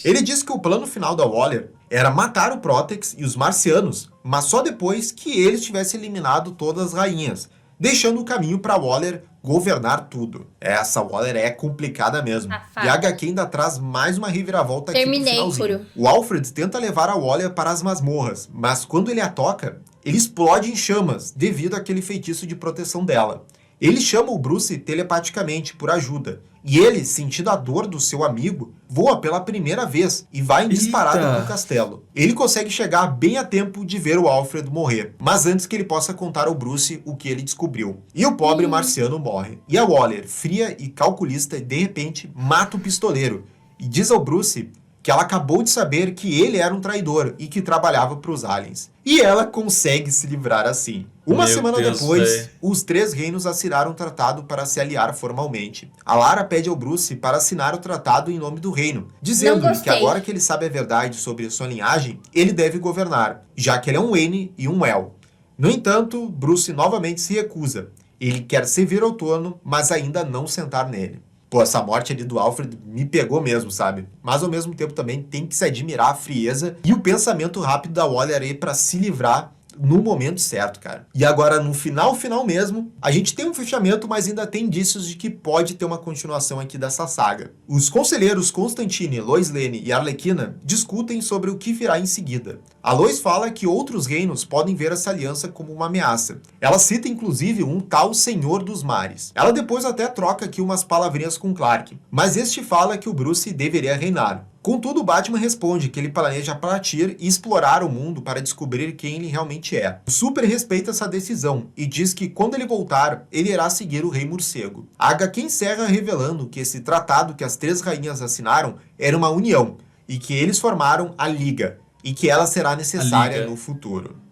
Speaker 4: Ele diz que o plano final da Waller era matar o Protex e os marcianos, mas só depois que eles tivessem eliminado todas as rainhas, deixando o caminho para Waller governar tudo. Essa Waller é complicada mesmo. E a HQ ainda traz mais uma reviravolta aqui no finalzinho. O Alfred tenta levar a Waller para as masmorras, mas quando ele a toca, ele explode em chamas devido àquele feitiço de proteção dela. Ele chama o Bruce telepaticamente por ajuda. E ele, sentindo a dor do seu amigo, voa pela primeira vez e vai em disparada pro castelo. Ele consegue chegar bem a tempo de ver o Alfred morrer, mas antes que ele possa contar ao Bruce o que ele descobriu. E o pobre marciano morre. E a Waller, fria e calculista, de repente mata o pistoleiro e diz ao Bruce que ela acabou de saber que ele era um traidor e que trabalhava para os aliens. E ela consegue se livrar assim. Uma
Speaker 1: Meu
Speaker 4: semana
Speaker 1: Deus,
Speaker 4: depois,
Speaker 1: véi.
Speaker 4: os três reinos assinaram um tratado para se aliar formalmente. A Lara pede ao Bruce para assinar o tratado em nome do reino, dizendo-lhe que agora que ele sabe a verdade sobre sua linhagem, ele deve governar, já que ele é um N e um El. No entanto, Bruce novamente se recusa. Ele quer servir ao trono, mas ainda não sentar nele. Pô, essa morte ali do Alfred me pegou mesmo, sabe? Mas ao mesmo tempo também tem que se admirar a frieza e o pensamento rápido da Waller aí pra se livrar no momento certo, cara. E agora, no final mesmo, a gente tem um fechamento, mas ainda tem indícios de que pode ter uma continuação aqui dessa saga. Os conselheiros Constantine, Lois Lane e Arlequina discutem sobre o que virá em seguida. A Lois fala que outros reinos podem ver essa aliança como uma ameaça. Ela cita inclusive um tal Senhor dos Mares. Ela depois até troca aqui umas palavrinhas com Clark, mas este fala que o Bruce deveria reinar. Contudo, Batman responde que ele planeja partir e explorar o mundo para descobrir quem ele realmente é. O Super respeita essa decisão e diz que quando ele voltar, ele irá seguir o Rei Morcego. A HQ encerra revelando que esse tratado que as três rainhas assinaram era uma união e que eles formaram a Liga e que ela será necessária no futuro.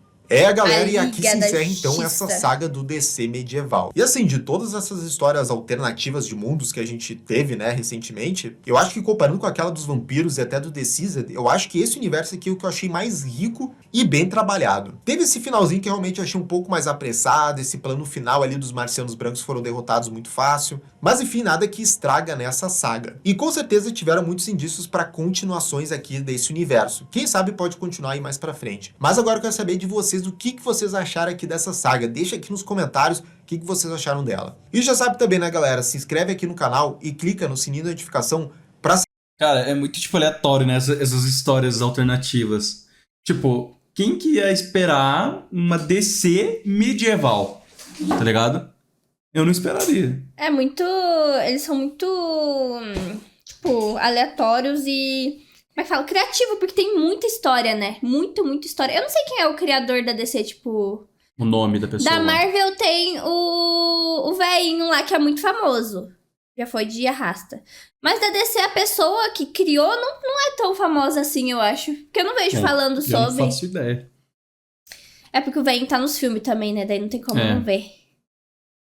Speaker 4: Galera, e aqui se encerra então essa saga do DC medieval. E assim, de todas essas histórias alternativas de mundos que a gente teve, né, recentemente, eu acho que comparando com aquela dos vampiros e até do The Season, eu acho que esse universo aqui é o que eu achei mais rico e bem trabalhado. Teve esse finalzinho que realmente eu achei um pouco mais apressado, esse plano final ali dos marcianos brancos foram derrotados muito fácil, mas enfim, nada que estraga nessa saga. E com certeza tiveram muitos indícios para continuações aqui desse universo. Quem sabe pode continuar aí mais pra frente. Mas agora eu quero saber de vocês o que vocês acharam aqui dessa saga. Deixa aqui nos comentários o que vocês acharam dela. E já sabe também, né, galera? Se inscreve aqui no canal e clica no sininho de notificação pra...
Speaker 1: Cara, é muito, tipo, aleatório, né? Essas histórias alternativas. Tipo, quem que ia esperar uma DC medieval? Tá ligado? Eu não esperaria.
Speaker 2: É muito... Eles são muito... Tipo, aleatórios e... Como é que fala? Criativo, porque tem muita história, né? Muita história. Eu não sei quem é o criador da DC, tipo...
Speaker 1: O nome da pessoa.
Speaker 2: Da Marvel tem o velhinho lá, que é muito famoso. Já foi de arrasta. Mas da DC, a pessoa que criou não é tão famosa assim, eu acho. Porque eu não vejo falando sobre.
Speaker 1: Eu não faço ideia.
Speaker 2: É porque o velhinho tá nos filmes também, né? Daí não tem como não ver.